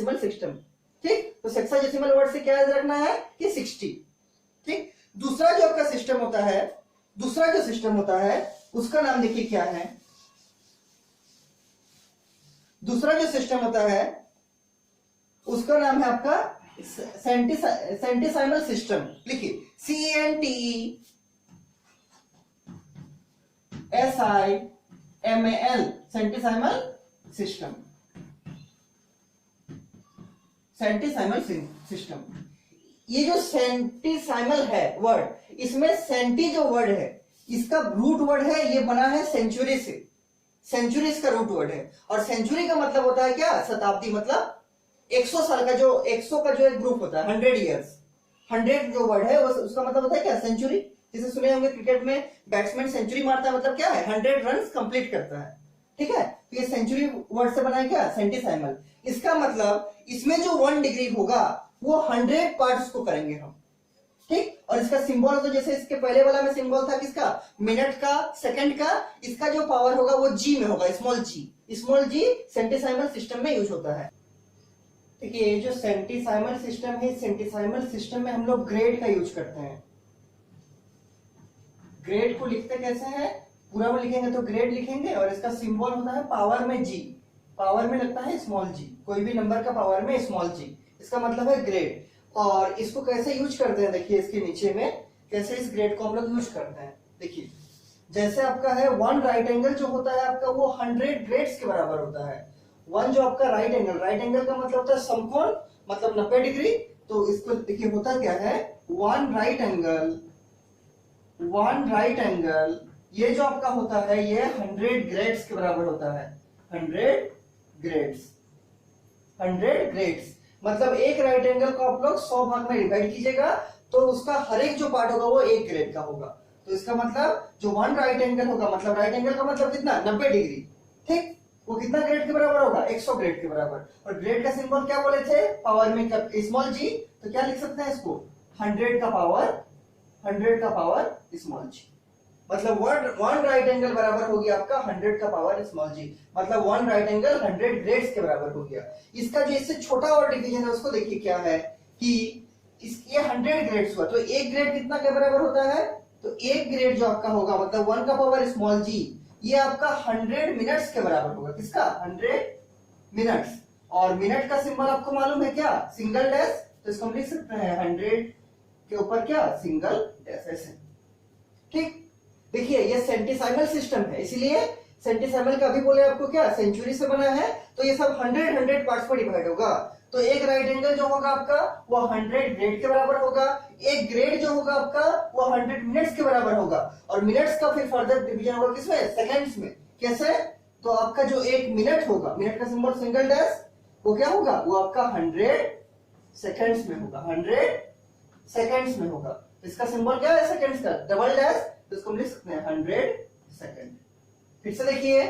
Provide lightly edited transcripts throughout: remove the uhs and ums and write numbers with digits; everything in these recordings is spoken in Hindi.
Sexagesimal system. ठीक, तो सेक्साडेसिमल वर्ड से क्या याद रखना है कि 60। ठीक, दूसरा जो आपका सिस्टम होता है, दूसरा जो सिस्टम होता है उसका नाम देखिए क्या है। दूसरा जो सिस्टम होता है उसका नाम है आपका सेंटिसाइमल सिस्टम। लिखिए CENTESIMAL, सेंटिसाइमल सिस्टम, सेंटिसाइमल सिस्टम। ये जो सेंटिसाइमल है वर्ड, इसमें सेंटी जो वर्ड है इसका रूट वर्ड है, ये बना है सेंचुरी से। सेंचुरी इसका रूट वर्ड है, और सेंचुरी का मतलब होता है क्या, शताब्दी, मतलब 100 साल का जो 100 का जो एक ग्रुप होता है, 100 ईयर्स। 100 जो वर्ड है उसका मतलब होता है क्या, सेंचुरी। जैसे सुने होंगे क्रिकेट में बैट्समैन सेंचुरी मारता है, मतलब क्या है, 100 रन कंप्लीट करता है। ठीक है, तो ये सेंचुरी वर्ड से बना है क्या, सेंटिसाइमल। इसका मतलब इसमें जो 1 डिग्री होगा वो 100 पार्ट्स को करेंगे हम। ठीक, और इसका सिंबल तो जैसे इसके पहले वाला में सिंबल था किसका, मिनट का, सेकंड का, इसका जो पावर होगा वो जी में होगा, स्मॉल जी। स्मॉल जी सेंटिसाइमल सिस्टम में यूज होता है। देखिए ये जो सेंटिसाइमल सिस्टम है, सेंटिसाइमल सिस्टम में हम लोग ग्रेड का यूज करते हैं। ग्रेड को लिखते कैसे हैं, पूरा में लिखेंगे तो ग्रेड लिखेंगे, और इसका सिंबल होता है पावर में जी। पावर में लगता है स्मॉल जी, कोई भी नंबर का पावर में स्मॉल जी, इसका मतलब है ग्रेड। और इसको कैसे यूज करते हैं, देखिए इसके नीचे में कैसे इस ग्रेड को हम लोग यूज करते हैं। देखिए जैसे आपका है 1 राइट एंगल जो होता है आपका, वो 100 ग्रेड्स के बराबर होता है। 1 जो आपका राइट एंगल, राइट एंगल का मतलब होता है समकोण, मतलब 90 डिग्री। तो इसको देखिए होता क्या है, 1 राइट एंगल, 1 राइट एंगल, ये जो आपका होता है ये 100 ग्रेड्स के बराबर होता है। 100 ग्रेड्स, 100 ग्रेड्स मतलब एक राइट एंगल को आप लोग 100 भाग में डिवाइड कीजिएगा तो उसका हर एक जो पार्ट होगा वो 1 ग्रेड का होगा। तो इसका मतलब जो 1 राइट एंगल होगा, मतलब राइट एंगल का मतलब कितना, 90 डिग्री। ठीक, वो कितना ग्रेड के बराबर होगा, 100 ग्रेड के बराबर। और ग्रेड का सिंबल क्या बोले थे, पावर में स्मॉल जी, तो क्या लिख सकते हैं इसको, 100 का पावर, 100 का पावर स्मॉल जी। मतलब 1 राइट एंगल बराबर हो गया आपका 100 का पावर स्मॉल जी, मतलब 1 राइट एंगल 100 ग्रेड्स के बराबर हो गया। इसका जो इससे छोटा और डिवीजन है उसको देखिए क्या है कि ये 100 ग्रेड्स हुआ, तो एक ग्रेड कितना के बराबर होता है, तो एक ग्रेड जो आपका होगा मतलब 1 का पावर स्मॉल जी, ये आपका 100 मिनट्स के बराबर होगा। किसका, 100 मिनट्स। और मिनट का सिंबल आपको मालूम है क्या, सिंगल डैश, तो इसको हम लिख सकते हैं 100 के ऊपर क्या, सिंगल डैश, ऐसे। ठीक, देखिए ये सेंटिसाइमल सिस्टम है, इसीलिए सेंटिसाइमल का अभी बोले आपको क्या, सेंचुरी से बना है, तो ये सब 100 पार्ट्स में डिवाइड होगा। तो एक राइट एंगल जो होगा आपका वो 100 ग्रेड के बराबर होगा, एक ग्रेड जो होगा आपका वो 100 मिनट्स के बराबर होगा, और मिनट्स का फिर फर्दर डिवीजन होगा किसमें, सेकंड्स में। कैसे, तो आपका जो एक मिनट होगा, मिनट का सिंबल सिंगल डैश, वो क्या होगा, वो आपका 100 सेकंड्स में होगा, 100 सेकंड्स में होगा। इसका सिंबल क्या है, सेकंड्स का, डबल डैश, तो इसको हम लिख सकते हैं 100 सेकंड। फिर से देखिए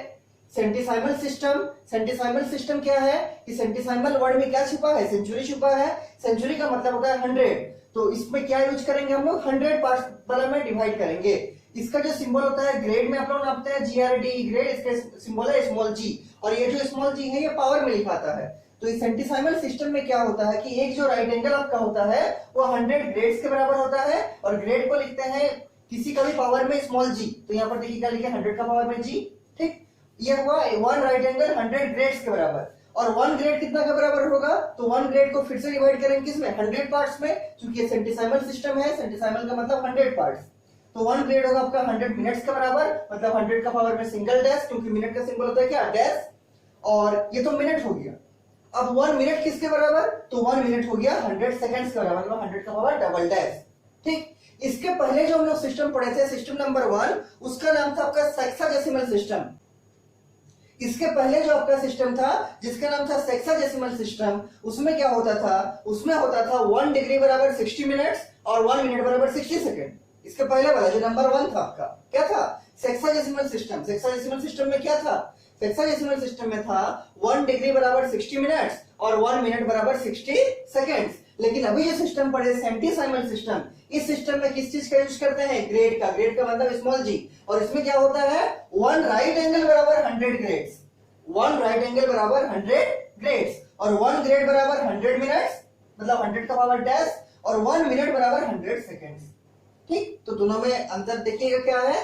सेंटिसाइमल सिस्टम, सेंटिसाइमल सिस्टम क्या है कि सेंटिसाइमल वर्ड में क्या छुपा है, सेंचुरी छुपा है। सेंचुरी का मतलब होता है 100, तो इसमें क्या यूज करेंगे हम लोग, 100 पार्ट्स वाला में डिवाइड करेंगे। इसका जो सिंबल होता है ग्रेड में आप लोग नापते हैं GRD ग्रेड, इसका सिंबल है स्मॉल जी, और ये जो स्मॉल जी है ये पावर में लिखाता है। तो इस सेंटिसाइमल सिस्टम में क्या होता है कि एक जो राइट एंगल आपका होता है वो 100 ग्रेड्स के बराबर होता है, और ग्रेड को लिखते हैं किसी का भी पावर में स्मॉल जी, तो यहाँ पर देखिए क्या लिखे, 100 का पावर में जी। ठीक, ये हुआ 1 राइट एंगल 100 ग्रेड्स के बराबर। और 1 ग्रेड कितना के बराबर होगा, तो 1 ग्रेड को फिर से डिवाइड करेंगे किसमें, 100 पार्ट्स में, क्योंकि ये सेंटिसाइमल सिस्टम है, सेंटिसाइमल का मतलब 100 पार्ट्स। तो 1 ग्रेड होगा आपका 100 मिनट्स के बराबर, मतलब 100 का पावर में सिंगल डैश, क्योंकि मिनट का सिंबल होता है क्या, डैश, और ये तो मिनट हो गया। अब 1 मिनट किसके बराबर, तो 1 मिनट हो गया 100 सेकंड्स के बराबर, मतलब 100 का पावर डबल डैश। ठीक, इसके पहले जो हम लोग सिस्टम पढ़े थे, सिस्टम नंबर 1, उसका नाम था आपका सेक्साडेसिमल सिस्टम। इसके पहले जो आपका सिस्टम था जिसका नाम था सेक्साडेसिमल सिस्टम, उसमें क्या होता था, उसमें होता था 1 डिग्री बराबर 60 मिनट्स और 1 मिनट बराबर 60 सेकंड। इसके पहले वाला जो नंबर 1 था आपका क्या था, सेक्साडेसिमल सिस्टम। सेक्साडेसिमल सिस्टम में क्या था, सेक्साडेसिमल सिस्टम में था 1 डिग्री बराबर 60 मिनट्स और 1 मिनट बराबर 60 सेकंड्स। लेकिन अभी जो सिस्टम पढ़े सेंटिसाइमल सिस्टम, इस सिस्टम में किस चीज का यूज करते हैं, ग्रेड का। ग्रेड का मतलब स्मॉल जी, और इसमें क्या होता है 1 राइट एंगल बराबर 100 ग्रेड्स, 1 राइट एंगल बराबर 100 ग्रेड्स। और 1 ग्रेड बराबर 100 मिनट्स, मतलब 100 का पावर डैश, और 1 मिनट बराबर 100 सेकेंड्स। ठीक, तो दोनों में अंतर देखिएगा क्या है,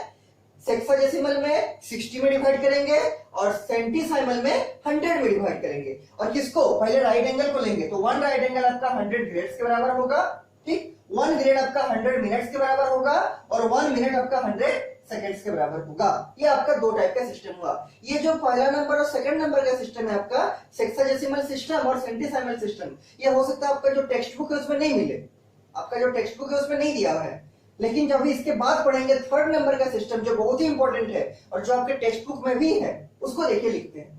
सेक्साडेसिमल में 60 में डिवाइड करेंगे और सेंटीसाइमल में 100 में डिवाइड करेंगे। और किसको, पहले राइट एंगल को लेंगे, तो 1 राइट एंगल आपका 100 ग्रेड्स के बराबर होगा। ठीक, 1 ग्रेड आपका 100 मिनट्स के बराबर होगा और 1 मिनट आपका 100 सेकेंड्स के बराबर होगा। ये आपका दो टाइप का सिस्टम हुआ। ये जो पहला नंबर और सेकंड नंबर का सिस्टम है आपका सेक्साडेसिमल सिस्टम और सेंटीसाइमल सिस्टम, ये हो सकता है आपका जो टेक्स्ट बुक है उसमें नहीं मिले, आपका जो टेक्स्ट बुक है उसमें नहीं दिया है, लेकिन जब इसके बाद पढ़ेंगे थर्ड नंबर का सिस्टम जो बहुत ही इंपॉर्टेंट है और जो आपके टेक्स्ट बुक में भी है, उसको देखिए लिखते हैं।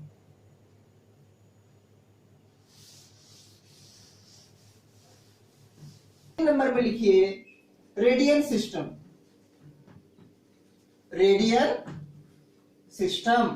नंबर में लिखिए रेडियन सिस्टम, रेडियन सिस्टम,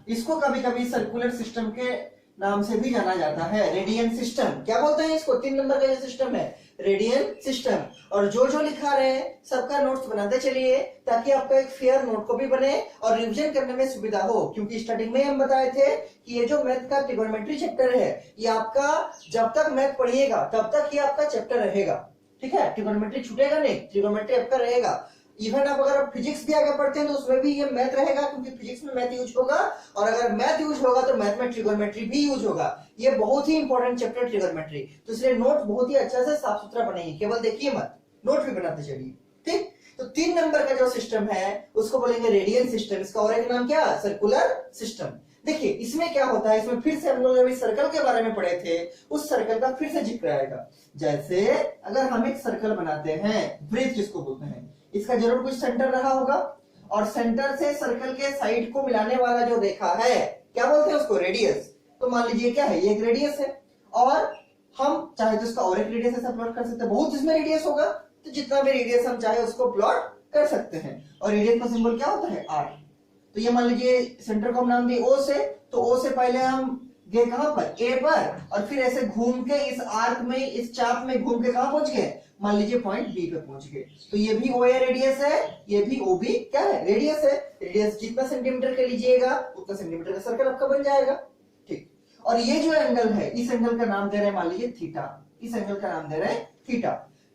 इसको कभी कभी सर्कुलर सिस्टम के नाम से भी जाना जाता है। रेडियन सिस्टम क्या बोलते हैं इसको, 3 नंबर का ये सिस्टम है रेडियन सिस्टम। और जो जो लिखा रहे हैं सबका नोट्स बनाते चलिए ताकि आपका एक फेयर नोट कॉपी बने और रिवीजन करने में सुविधा हो, क्योंकि स्टार्टिंग में हम बताए थे कि ये जो मैथ का ट्रिगोनोमेट्री चैप्टर है ये आपका जब तक मैथ पढ़िएगा तब तक ये आपका चैप्टर रहेगा। ठीक है, ट्रिगोनोमेट्री छूटेगा नहीं, ट्रिगोनोमेट्री आपका रहेगा। इवन आप अगर फिजिक्स भी आगे पढ़ते हैं तो उसमें भी ये मैथ रहेगा, क्योंकि फिजिक्स में मैथ यूज होगा, और अगर मैथ यूज होगा तो मैथ में ट्रिगोनोमेट्री भी यूज होगा। ये बहुत ही इंपॉर्टेंट चैप्टर ट्रिगोनोमेट्री, तो इसलिए नोट बहुत ही अच्छा से साफ सुथरा बनाइए, केवल देखिए मत, नोट भी बनाते चलिए। ठीक, तो 3 नंबर का जो सिस्टम है उसको बोलेंगे रेडियन सिस्टम, इसका और एक नाम क्या, सर्कुलर सिस्टम। देखिए इसमें क्या होता है, इसमें फिर से हम लोग अभी सर्कल के बारे में पढ़े थे, उस सर्कल का फिर से जिक्र आएगा। जैसे अगर हम एक सर्कल बनाते हैं, ब्रिज जिसको बोलते हैं, इसका जरूर कुछ सेंटर रहा होगा, और सेंटर से सर्कल के साइड को मिलाने वाला जो रेखा है क्या बोलते हैं उसको, रेडियस। तो मान लीजिए क्या है, ये एक रेडियस है, और हम चाहे तो इसका और एक रेडियस ऐसा प्लॉट कर सकते हैं, बहुत जिसमें रेडियस होगा तो जितना भी रेडियस हम चाहे उसको प्लॉट कर सकते हैं। और रेडियस का सिंबल क्या होता है, आर। तो ये मान लीजिए सेंटर को हम नाम दिए ओ से, तो ओ से पहले हम गए कहां पर, ए पर, और फिर ऐसे घूम के इस आर्क में, इस चाप में घूम के कहां पहुंच गए, मान लीजिए पॉइंट बी पे पहुंच गए। तो ये भी ओ ए रेडियस है, ये भी ओ बी क्या है, रेडियस है। रेडियस जितना सेंटीमीटर का लीजिएगा उतना सेंटीमीटर का सर्कल आपका बन जाएगा। ठीक, और ये जो एंगल है, इस एंगल का नाम दे रहे हैं मान लीजिए थीटा, इस एंगल का नाम दे रहे हैं थीटा।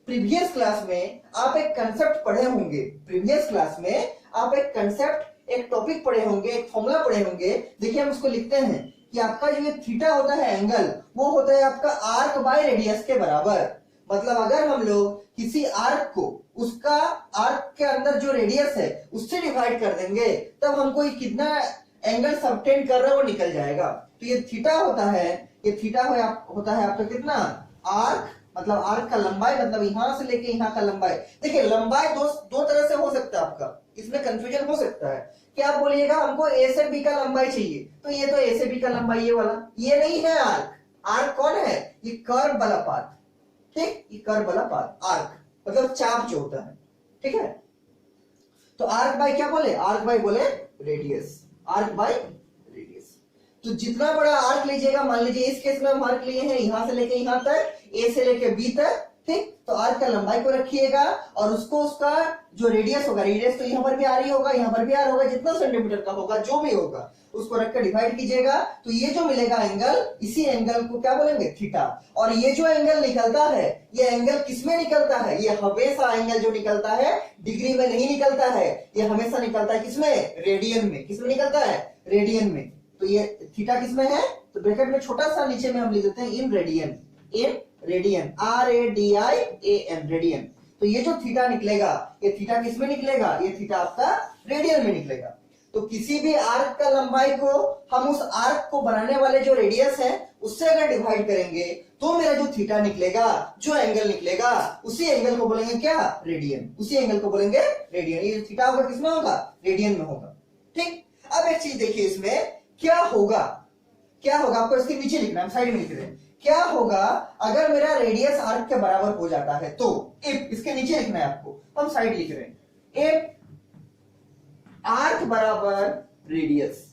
प्रीवियस क्लास में आप एक कंसेप्ट पढ़े होंगे, प्रीवियस क्लास में आप एक कंसेप्ट, एक टॉपिक पढ़े होंगे, एक फॉर्मूला पढ़े होंगे। देखिए हम उसको लिखते हैं कि आपका जो ये थीटा होता है एंगल, वो होता है आपका आर्क बाय रेडियस के बराबर। मतलब अगर हम लोग किसी आर्क को उसका आर्क के अंदर जो रेडियस है उससे डिवाइड कर देंगे, तब हमको ये कितना एंगल सबटेंड कर रहा है वो निकल जाएगा। तो ये थीटा होता है, ये थीटा होता है आपका कितना, आर्क, मतलब आर्क का लंबाई, मतलब यहां से लेके यहां का लंबाई। देखिए लंबाई दो तरह से हो सकता है आपका, इसमें कंफ्यूजन हो सकता है कि आप बोलिएगा हमको ए से बी का लंबाई चाहिए, तो ये तो ए से बी का लंबाई ये वाला, ये नहीं है आर्क। आर्क कौन है, ये कर्व वाला पाथ। ठीक, ये कर्व वाला पाथ आर्क, मतलब चाप जो होता है। ठीक है, तो आर्क बाय क्या बोले, आर्क बाय बोले रेडियस, आर्क बाय रेडियस। तो जितना बड़ा आर्क लीजिएगा, मान लीजिए इस केस में हम आर्क लिए हैं यहां से लेके यहां तक, ए से लेके बी तक। ठीक, तो आर्क का लंबाई को रखिएगा और उसको उसका जो रेडियस होगा, रेडियस तो यहां पर भी आ रही होगा, यहां पर भी आ रहा होगा, जितना सेंटीमीटर का होगा जो भी होगा उसको रखकर डिवाइड कीजिएगा, तो ये जो मिलेगा एंगल, इसी एंगल को क्या बोलेंगे, थीटा। और ये जो एंगल निकलता है, ये एंगल किसमें निकलता है, ये हमेशा एंगल जो निकलता है डिग्री में नहीं निकलता है, ये हमेशा निकलता है किसमें, रेडियन में। किसमें निकलता है, रेडियन में। तो ये थीटा किसमें है, तो ब्रैकेट में छोटा सा नीचे में हम लिख देते हैं in radian, in radian, RADIAN, radian. तो ये जो थीटा निकलेगा, ये थीटा किसमें निकलेगा, ये थीटा आपका रेडियन में निकलेगा। तो किसी भी आर्क का लंबाई को हम उस आर्क को बनाने वाले जो रेडियस है उससे अगर डिवाइड करेंगे तो मेरा जो थीटा निकलेगा, जो एंगल निकलेगा, उसी एंगल को बोलेंगे क्या, रेडियन। उसी एंगल को बोलेंगे रेडियन। ये थीटा होगा किसमें होगा, रेडियन में होगा। ठीक, अब एक चीज देखिए इसमें क्या होगा, क्या होगा, आपको इसके नीचे लिखना है, साइड में लिख रहे हैं। क्या होगा अगर मेरा रेडियस आर्क के बराबर हो जाता है, तो इफ, इसके नीचे लिखना है आपको, हम साइड लिख रहे हैं, इफ आर्क बराबर रेडियस।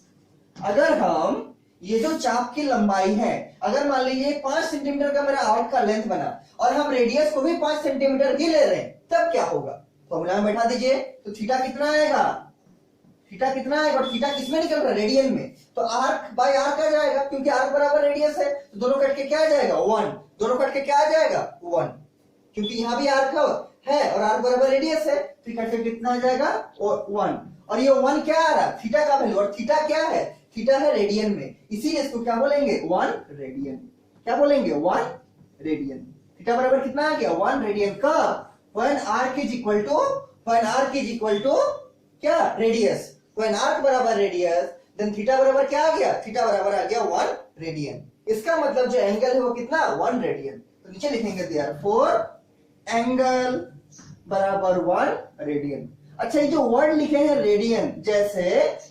अगर हम ये जो चाप की लंबाई है, अगर मान लीजिए 5 सेंटीमीटर का मेरा आर्क का लेंथ बना और हम रेडियस को भी 5 सेंटीमीटर ही ले रहे हैं, तब क्या होगा, फॉर्मूला में बैठा दीजिए। तो थीटा कितना आएगा, थीटा कितना आएगा, और थीटा किसमें निकल रहा है, रेडियन में, तो आर्क बाय आर्क आ जाएगा, क्योंकि आर्क बराबर रेडियस है, तो दोनों कट के क्या आ जाएगा 1, दोनों कट के क्या आ जाएगा 1, क्योंकि यहाँ भी आर्क है और आर्क बराबर रेडियस है, तो कट के कितना आ जाएगा 1, और ये 1 क्या आ रहा है, थीटा का वैल्यू, और थीटा क्या है, थीटा है रेडियन में, इसीलिए इसको क्या बोलेंगे 1 रेडियन, क्या बोलेंगे 1 रेडियन। थीटा बराबर कितना आ गया 1 रेडियन, कब, when arc is equal to क्या, रेडियस, when arc बराबर रेडियस, देन थीटा बराबर क्या आ गया, थीटा बराबर आ गया 1 रेडियन। इसका मतलब जो एंगल है वो कितना 1 रेडियन, तो नीचे लिखेंगे therefore एंगल बराबर 1 रेडियन। अच्छा, ये जो वर्ड लिखे हैं रेडियन, जैसे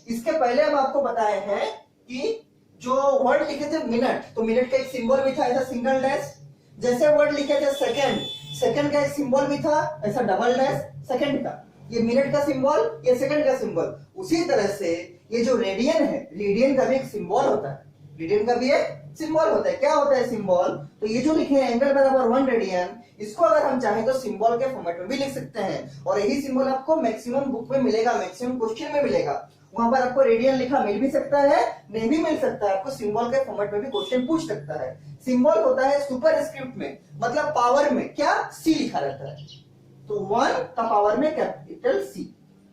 इसके पहले हम आपको बताए हैं कि जो वर्ड लिखे थे मिनट, तो मिनट का एक सिंबल भी था ऐसा सिंगल डैश, जैसे वर्ड लिखे थे सेकंड, सेकंड का एक सिंबल भी था ऐसा डबल डैश सेकंड का, ये मिनट का सिंबल, ये सेकंड का सिंबल, उसी तरह से ये जो रेडियन है, रेडियन का भी एक सिंबल होता है, रेडियन का भी एक सिंबल होता है, क्या होता है सिंबल, तो ये जो लिखे हैं एंगल बराबर 1 रेडियन, इसको अगर हम चाहें तो सिंबल के फॉर्मेट में भी लिख सकते हैं, और यही सिंबल आपको मैक्सिमम बुक में मिलेगा, मैक्सिमम क्वेश्चन में मिलेगा, वहां पर आपको रेडियन लिखा मिल भी सकता है, नहीं भी मिल सकता है, आपको सिंबल के फॉर्मेट में भी क्वेश्चन पूछ सकता है। सिंबल होता है सुपरस्क्रिप्ट में, मतलब पावर में क्या, सी लिखा रहता है, तो 1 का पावर में कैपिटल सी,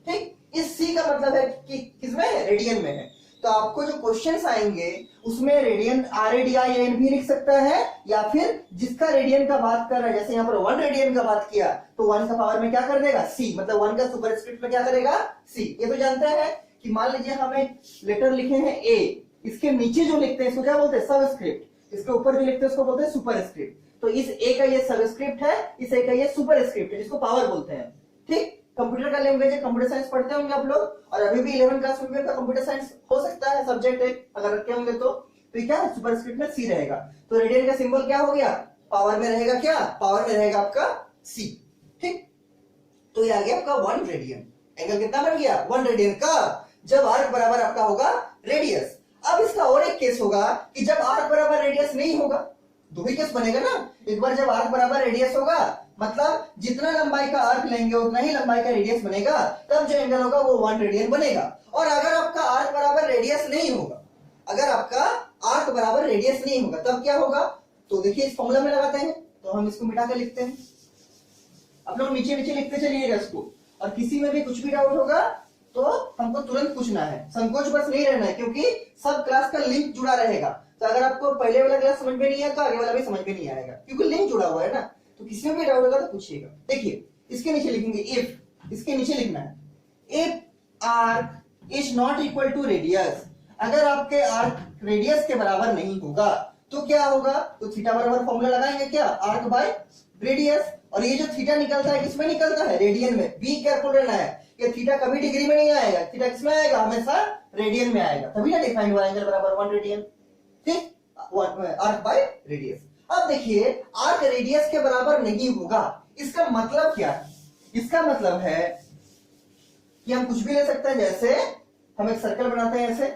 ठीक, इस सी का मतलब है कि किसमें है, रेडियन में है, तो आपको जो क्वेश्चंस आएंगे उसमें रेडियन RADIAN भी लिख सकता है, या फिर जिसका रेडियन का बात कर रहा है, जैसे यहाँ पर 1 रेडियन का बात किया, तो 1 का पावर में क्या कर देगा सी, मतलब 1 का सुपरस्क्रिप्ट में क्या करेगा सी। ये तो जानते हैं कि मान लीजिए हमें लेटर लिखे हैं ए, इसके नीचे जो लिखते हैं इसको क्या बोलते हैं सबस्क्रिप्ट, इसके ऊपर जो लिखते हैं उसको बोलते हैं सुपरस्क्रिप्ट, तो इस ए का ये सबस्क्रिप्ट है, इस ए का ये सुपरस्क्रिप्ट है, जिसको पावर बोलते हैं, ठीक। कंप्यूटर का लैंग्वेज है, कंप्यूटर साइंस पढ़ते होंगे आप लोग, और अभी भी 11 क्लास में कंप्यूटर साइंस हो सकता है सब्जेक्ट है अगर रखे होंगे तो ये क्या है, सुपरस्क्रिप्ट में सी रहेगा, तो रेडियन का सिंबल क्या हो गया, पावर में रहेगा क्या, पावर में रहेगा आपका सी, ठीक। तो ये आ गया आपका 1 रेडियन, एंगल कितना बन गया 1 रेडियन का, जब आर्क बराबर आपका होगा रेडियस। अब इसका और एक केस होगा कि जब आर्क बराबर रेडियस नहीं होगा, दो ही केस बनेगा ना, एक बार जब आर्क बराबर रेडियस होगा, मतलब जितना लंबाई का आर्क लेंगे उतना ही लंबाई का रेडियस बनेगा, तब जो एंगल होगा वो 1 रेडियन बनेगा। और अगर आपका आर्क बराबर रेडियस नहीं होगा, अगर आपका आर्क बराबर रेडियस नहीं होगा तब क्या होगा, तो देखिए इस फॉर्मूला में लगाते हैं, तो हम इसको मिटा कर लिखते हैं, आप लोग नीचे नीचे लिखते चलिएगा इसको, और किसी में भी कुछ भी डाउट होगा तो हमको तुरंत पूछना है, संकोच बस नहीं रहना है, क्योंकि सब क्लास का लिंक जुड़ा रहेगा, तो अगर आपको पहले वाला क्लास समझ में नहीं आया तो आगे वाला भी समझ में नहीं आएगा, क्योंकि लिंक जुड़ा हुआ है ना, तो किसी में भी डाउट होगा तो पूछिएगा। देखिए इसके नीचे लिखेंगे इफ, इसके नीचे लिखना है if arc is not equal to radius, अगर आपके आर्क रेडियस के बराबर नहीं होगा तो क्या होगा, तो थीटा बराबर फॉर्मूला लगाएंगे क्या, आर्क बाय रेडियस, और ये जो थीटा निकलता है किसमें निकलता है, रेडियन में, बी केयरफुल रहना है कि थीटा कभी डिग्री में नहीं आएगा, थीटा किसमें आएगा, हमेशा रेडियन में आएगा, तभी ना डिफाइंड हुआ एंगल बराबर 1 रेडियन, ठीक, आर्क बाय रेडियस। अब देखिए आर्क रेडियस के बराबर नहीं होगा, इसका मतलब क्या है, इसका मतलब है कि हम कुछ भी ले सकते हैं, जैसे हम एक सर्कल बनाते हैं ऐसे,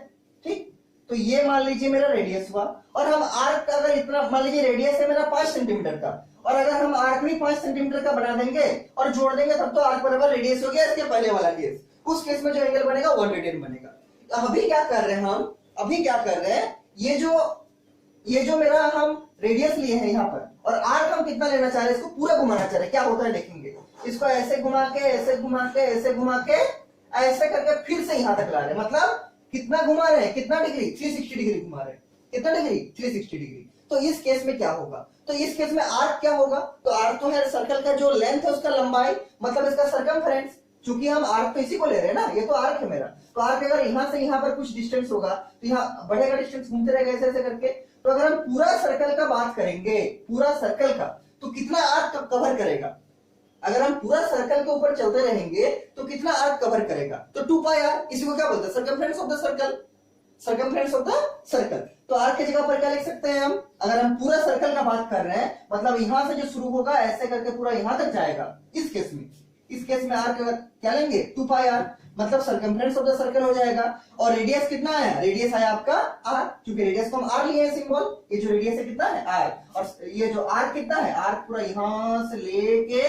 ठीक, तो ये मान लीजिए मेरा रेडियस हुआ, और हम आर्क का अगर इतना मान लीजिए रेडियस है मेरा 5 सेंटीमीटर का, और अगर हम आर्क भी 5 सेंटीमीटर का बना देंगे और जोड़ देंगे तब तो आर्क बराबर रेडियस हो गया, इसके पहले वाला केस, उस केस में जो एंगल बनेगा 1 रेडियन बनेगा। तो अभी क्या कर रहे हैं हम, अभी क्या कर रहे हैं, ये जो मेरा हम रेडियस लिए हैं यहाँ पर, और आर्क हम कितना लेना चाह रहे हैं, इसको पूरा घुमाना चाह रहे हैं, क्या होता है देखेंगे, इसको ऐसे घुमा के ऐसे घुमा के ऐसे घुमा के ऐसे करके फिर से यहाँ तक ला रहे हैं, मतलब कितना घुमा रहे हैं, कितना डिग्री, 360 डिग्री घुमा रहे हैं, कितना डिग्री 360 डिग्री। तो इस केस में क्या होगा, तो इस केस में आर्क क्या होगा, तो आर्क तो है सर्कल का जो लेंथ है उसका लंबाई, मतलब इसका सर्कमफेरेंस, चूंकि हम आर्क तो इसी को ले रहे हैं ना, ये तो आर्क है मेरा, तो आर्क अगर यहाँ से यहाँ पर कुछ डिस्टेंस होगा तो यहाँ बढ़ेगा डिस्टेंस, घूमते रहेगा ऐसे ऐसे करके, तो अगर हम पूरा सर्कल का बात करेंगे, पूरा सर्कल का, तो कितना आर्क कवर करेगा, अगर हम पूरा सर्कल के ऊपर चलते रहेंगे तो कितना आर्क कवर करेगा, तो 2 पाई आर, इसी को क्या बोलते हैं, circumference of the circle, circumference of the circle. तो आर्क की जगह पर क्या लिख सकते हैं हम, अगर हम पूरा सर्कल का बात कर रहे हैं, मतलब यहां से जो शुरू होगा ऐसे करके पूरा यहां तक जाएगा, इस केस में आर्क क्या लेंगे 2 पाई आर, मतलब सर्कमफेरेंस ऑफ द सर्कल हो जाएगा। और रेडियस कितना आया, रेडियस आया आपका आर, क्योंकि रेडियस को हम आर लिए हैं सिंबल, ये जो रेडियस है कितना है आर, और ये जो आर कितना है, आर पूरा यहां से लेके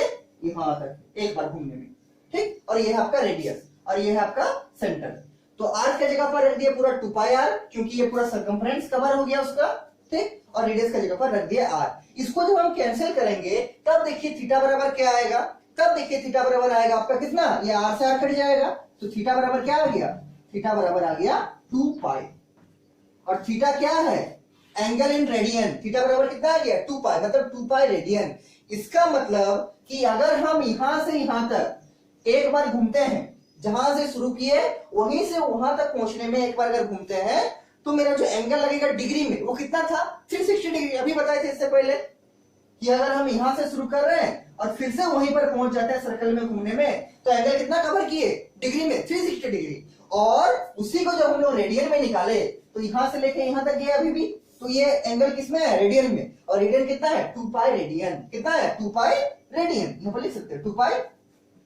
यहां तक एक बार घूमने में, ठीक, और ये है आपका रेडियस और ये है आपका सेंटर। तो आर्क की जगह पर रख दिया पूरा 2 पाई आर, क्योंकि ये पूरा सर्कमफ्रेंस कवर हो गया उसका, ठीक। और रेडियस की जगह पर रख दिया आर। इसको जब हम कैंसिल करेंगे तब देखिए थीटा बराबर क्या आएगा, तब देखिए थीटा बराबर आएगा आपका कितना, ये आर से आर कट जाएगा, तो थीटा बराबर क्या आ गया, थीटा बराबर आ गया 2 पाई। और थीटा क्या है, एंगल इन रेडियन, थीटा बराबर कितना आ गया 2 पाई, मतलब 2 पाई रेडियन। इसका मतलब कि अगर हम यहां से यहां तक एक बार घूमते हैं, जहां से शुरू किए वहीं से वहां तक पहुंचने में एक बार अगर घूमते हैं, तो मेरा जो एंगल लगेगा डिग्री में वो कितना था 360 डिग्री। अभी बताए थे इससे पहले कि अगर हम यहां से शुरू कर रहे हैं और फिर से वहीं पर पहुंच जाते हैं सर्कल में घूमने में, तो एंगल कितना कवर किए डिग्री में 360 डिग्री। और उसी को जब हम लोग रेडियन में निकाले तो यहां से लेके यहां तक गया अभी भी, तो ये एंगल किसमें है, रेडियन में। और रेडियन कितना है 2 पाई रेडियन, कितना है 2 पाई रेडियन, यहां पर लिख सकते हैं 2 पाई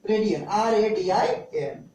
रेडियन, RADIAN।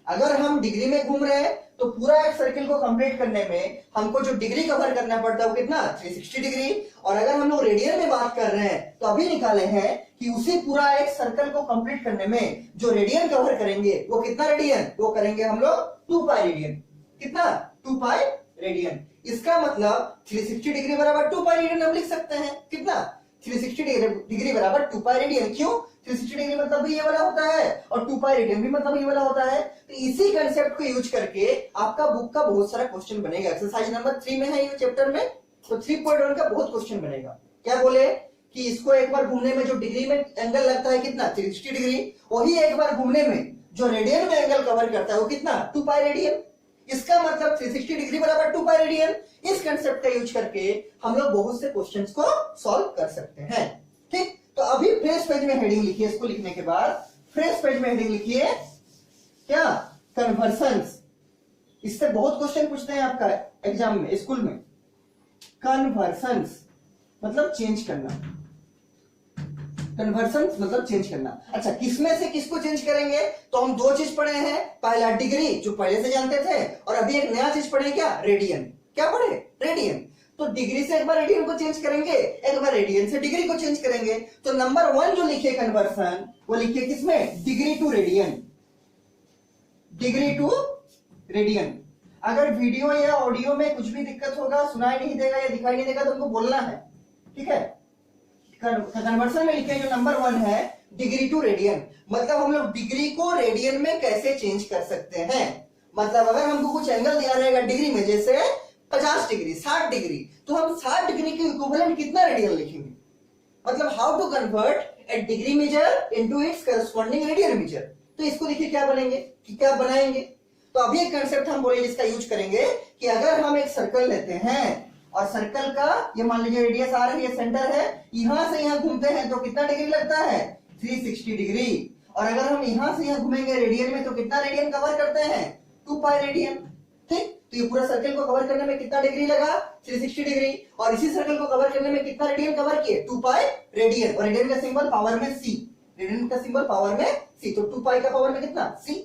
अगर हम डिग्री में घूम रहे हैं तो पूरा एक सर्किल को कंप्लीट करने में हमको जो डिग्री कवर करना पड़ता है वो कितना 360 डिग्री। और अगर हम लोग रेडियन में बात कर रहे हैं तो अभी निकाले हैं कि उसी पूरा एक सर्कल को कंप्लीट करने में जो रेडियन कवर करेंगे वो कितना रेडियन, वो करेंगे हम लोग 2 पाई रेडियन, कितना 2 पाई रेडियन। इसका मतलब 360 डिग्री बराबर 2 पाई रेडियन हम लिख सकते हैं, कितना 360 डिग्री बराबर 2 पाई रेडियन। क्यों 360 डिग्री मतलब भी ये वाला होता है और 2 पाई रेडियन भी मतलब ये वाला होता है। तो इसी कंसेप्ट को यूज करके आपका बुक का बहुत सारा क्वेश्चन बनेगा। एक्सरसाइज नंबर 3 में है ये चैप्टर में, तो 3.1 का बहुत क्वेश्चन बनेगा। क्या बोले कि इसको एक बार घूमने में जो डिग्री में एंगल लगता है कितना 360 डिग्री, वही एक बार घूमने में जो रेडियन में एंगल कवर करता है वो कितना 2 पाई रेडियन। इसका मतलब 360 डिग्री बराबर 2 पाई रेडियन। इस कंसेप्ट का यूज करके हम लोग बहुत से क्वेश्चंस को सॉल्व कर सकते हैं, ठीक। तो अभी फ्रेश पेज में हेडिंग लिखिए, इसको लिखने के बाद फ्रेश पेज में हेडिंग लिखिए क्या, कन्वर्सन्स। इससे बहुत क्वेश्चन पूछते हैं आपका एग्जाम में, स्कूल में। कन्वर्सन्स मतलब चेंज करना, कन्वर्सन्स मतलब चेंज करना। अच्छा, किसमें से किसको चेंज करेंगे, तो हम दो चीज पढ़े हैं, पहला डिग्री जो पहले से जानते थे, और अभी एक नया चीज पढ़े क्या, रेडियन। क्या पढ़े, रेडियन। तो डिग्री से एक बार रेडियन को चेंज करेंगे, एक बार रेडियन से डिग्री को चेंज करेंगे। तो नंबर 1 जो लिखे कन्वर्सन, वो लिखिए किसमें, degree to radian, degree to radian. अगर वीडियो या ऑडियो में कुछ भी दिक्कत होगा, सुनाई नहीं देगा या दिखाई नहीं देगा, तो हमको बोलना है, ठीक है। कन्वर्सन में लिखे जो नंबर 1 है डिग्री टू रेडियन, मतलब हम लोग डिग्री को रेडियन में कैसे चेंज कर सकते हैं। मतलब अगर हमको कुछ एंगल दिया रहेगा डिग्री में, जैसे 50 डिग्री 60 डिग्री, तो हम 60 डिग्री के इक्विवेलेंट कितना रेडियन लिखेंगे। मतलब how to convert a degree measure into its corresponding radian measure. तो इसको देखिए क्या बनेंगे कि क्या बनाएंगे। तो अभी एक कंसेप्ट हम बोले जिसका यूज करेंगे कि अगर हम एक सर्कल लेते हैं और सर्कल का ये मान लीजिए रेडियस आ रही है, सेंटर है, यहां से यहां घूमते हैं तो कितना डिग्री लगता है 360 डिग्री। और अगर हम यहां से यहां घूमेंगे रेडियन में तो कितना रेडियन कवर करते हैं 2 पाई रेडियन, ठीक। तो ये पूरा सर्कल को कवर करने में कितना डिग्री लगा 360 डिग्री। और इसी सर्कल को कवर करने में कितना रेडियन कवर किए 2 पाई रेडियन। और रेडियन का सिंबल पावर में c, रेडियन का सिंबल पावर में c, तो 2 पाई का पावर में कितना c।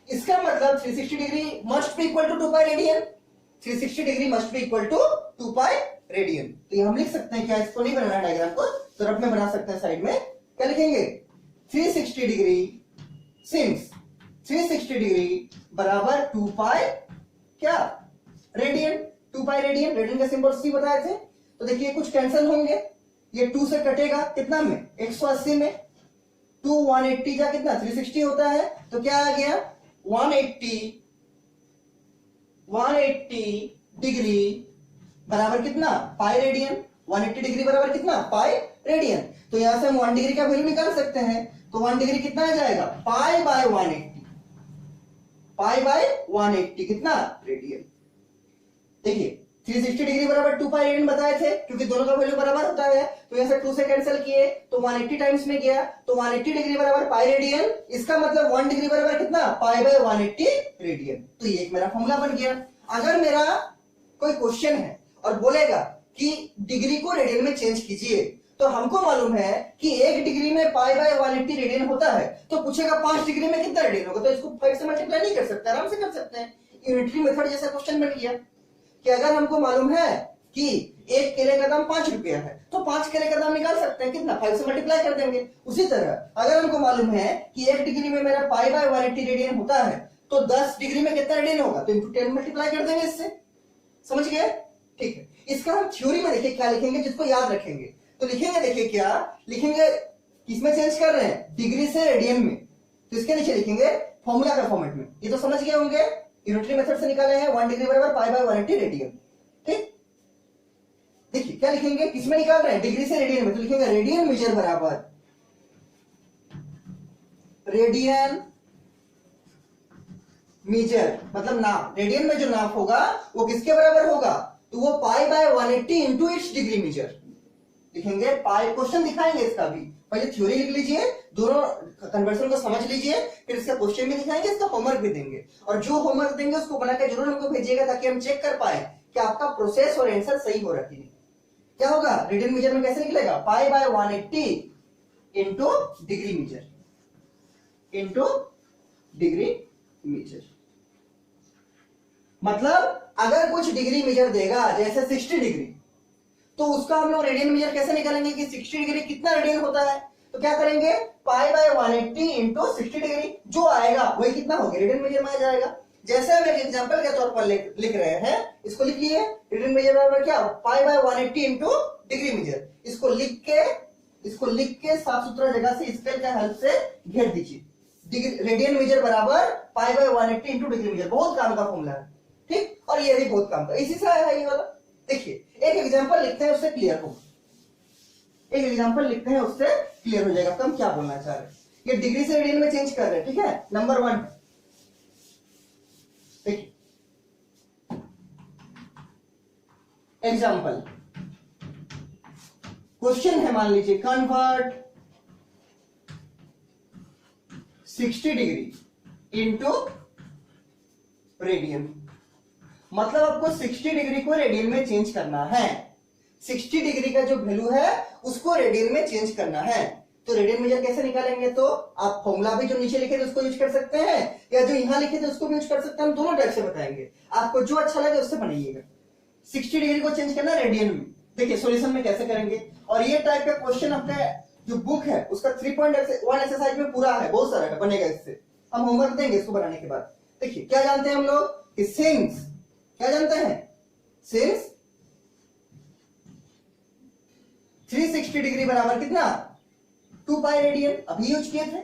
इसका मतलब 360 degree must be equal to 2 pi radian, 360 degree must be equal to 2 pi radian. तो ये हम लिख सकते हैं क्या, इसको नहीं बनाना डायग्राम को, तो रफ में बना सकते हैं साइड में। क्या लिखेंगे 360 डिग्री सिंस 360 डिग्री बराबर 2 पाई क्या रेडियन, 2 पाई रेडियन। रेडियन का सिंबल c बताए थे। तो देखिए कुछ कैंसिल होंगे, ये 2 से कटेगा कितना में 180 में, 2 180 का कितना 360 होता है, तो क्या आ गया 180 डिग्री बराबर कितना पाई रेडियन। 180 डिग्री बराबर कितना पाई रेडियन। तो यहां से हम 1 डिग्री का वैल्यू निकाल सकते हैं। तो 1 डिग्री कितना आ जाएगा पाई बाय 180, पाई बाय 180 कितना रेडियन। देखिए 360 डिग्री बराबर 2 पाई रेडियन बताए थे, क्योंकि दोनों का वैल्यू बराबर होता है। तो यहां से 2 से कैंसिल किए तो 180 टाइम्स में गया, तो 180 डिग्री बराबर पाई रेडियन। इसका मतलब 1 डिग्री बराबर कितना पाई बाय 180 रेडियन। तो ये एक मेरा फॉर्मूला बन गया। अगर मेरा कोई क्वेश्चन है और बोलेगा कि डिग्री को रेडियन में चेंज कीजिए, तो हमको मालूम है कि 1 डिग्री में पाई बाय 180 रेडियन होता है, तो पूछेगा 5 डिग्री में कितना रेडियन होगा, तो इसको 5 से मल्टीप्लाई नहीं कर सकते, आराम से कर सकते हैं। यूनिटरी मेथड जैसा क्वेश्चन बन गया कि अगर हमको मालूम है कि 1 केले का दाम 5 रुपया है, तो 5 केले का दाम निकाल सकते हैं कितना 5 से मल्टीप्लाई कर देंगे। उसी तरह अगर हमको मालूम है कि 1 डिग्री में मेरा पाई बाय 180 रेडियन होता है, तो 10 डिग्री में कितना रेडियन होगा, तो इंटू 10 मल्टीप्लाई कर देंगे इससे, समझ गए? ठीक है, इसका हम थ्योरी में देखिए क्या लिखेंगे जिसको याद रखेंगे। तो लिखेंगे, देखिए क्या लिखेंगे, किसमें चेंज कर रहे हैं, डिग्री से रेडियन में, तो इसके नीचे लिखेंगे फॉर्मूला का फॉर्मेट में। ये तो समझ गए होंगे, यूनिटरी मेथड से निकाले हैं, 1 डिग्री बराबर पाई बाय 180 रेडियन। ठीक, देखिए क्या लिखेंगे, किसमें निकाल रहे हैं, डिग्री से रेडियन में, तो लिखेंगे रेडियन मीटर बराबर रेडियन मीटर, मतलब नाप, रेडियन में जो नाप होगा वो किसके बराबर होगा, तो वो pi by 180 into its degree metre लिखेंगे। पाई, क्वेश्चन दिखाएंगे इसका भी, पहले थ्योरी लिख लीजिए, दोनों कन्वर्सन को समझ लीजिए, फिर इसका क्वेश्चन भी दिखाएंगे, इसका होमवर्क भी देंगे, और जो होमवर्क देंगे उसको बनाकर जरूर हमको भेजिएगा ताकि हम चेक कर पाए कि आपका प्रोसेस और आंसर सही हो रहा है कि नहीं। क्या होगा, रेडियन मीटर में कैसे निकलेगा, pi by 180 into degree metre, into degree metre. मतलब अगर कुछ डिग्री मीटर देगा जैसे 60 डिग्री, तो उसका हम लोग रेडियन मीटर कैसे निकालेंगे कि 60 डिग्री कितना रेडियन होता है, तो क्या करेंगे, पाई बाय 180 इंटू 60 डिग्री, जो आएगा वही कितना होगा, रेडियन मीटर में आ जाएगा। जैसे हम एक एग्जांपल के तौर पर लिख रहे हैं, इसको लिख लिए, रेडियन मीटर बराबर क्या, pi by 180 into degree metre. इसको लिख के साफ सुथरा जगह से स्केल का हेल्प से घेर दीजिए। रेडियन मीटर बराबर pi by 180 into degree metre, बहुत काम का फॉर्मूला है। ठीक, और ये भी बहुत काम का, इसी से आया है ये वाला। देखिए एक एग्जांपल लिखते हैं, उससे क्लियर होगा, एक एग्जांपल लिखते हैं उससे क्लियर हो जाएगा हम क्या बोलना चाह रहे हैं। ये डिग्री से रेडियन में चेंज कर रहे हैं, ठीक है। नंबर 1 देखिए एग्जांपल, क्वेश्चन है, मान लीजिए कन्वर्ट 60 डिग्री इंटू रेडियन, मतलब आपको 60 डिग्री को रेडियन में चेंज करना है। 60 डिग्री का जो वैल्यू है उसको रेडियन में चेंज करना है। तो रेडियन मीटर कैसे निकालेंगे, तो आप फॉर्मूला भी जो नीचे लिखे थे उसको यूज कर सकते हैं, या जो यहां लिखे थे उसको भी यूज कर सकते हैं, हम दोनों टाइप से बताएंगे, आपको जो अच्छा लगे उससे बनाइएगा। 60 डिग्री को चेंज करना रेडियन में, देखिए सॉल्यूशन में कैसे करेंगे। और ये टाइप का क्वेश्चन अपने जो बुक है उसका 3.1 एक्सरसाइज में पूरा है, बहुत सारा है, बनेगा इससे, हम होमवर्क देंगे इसको बनाने के बाद। देखिए क्या जानते हैं हम लोग कि सिंस, क्या जानते हैं, सिंस 360 डिग्री बराबर कितना, 2 पाई रेडियन, अभी यूज किए थे।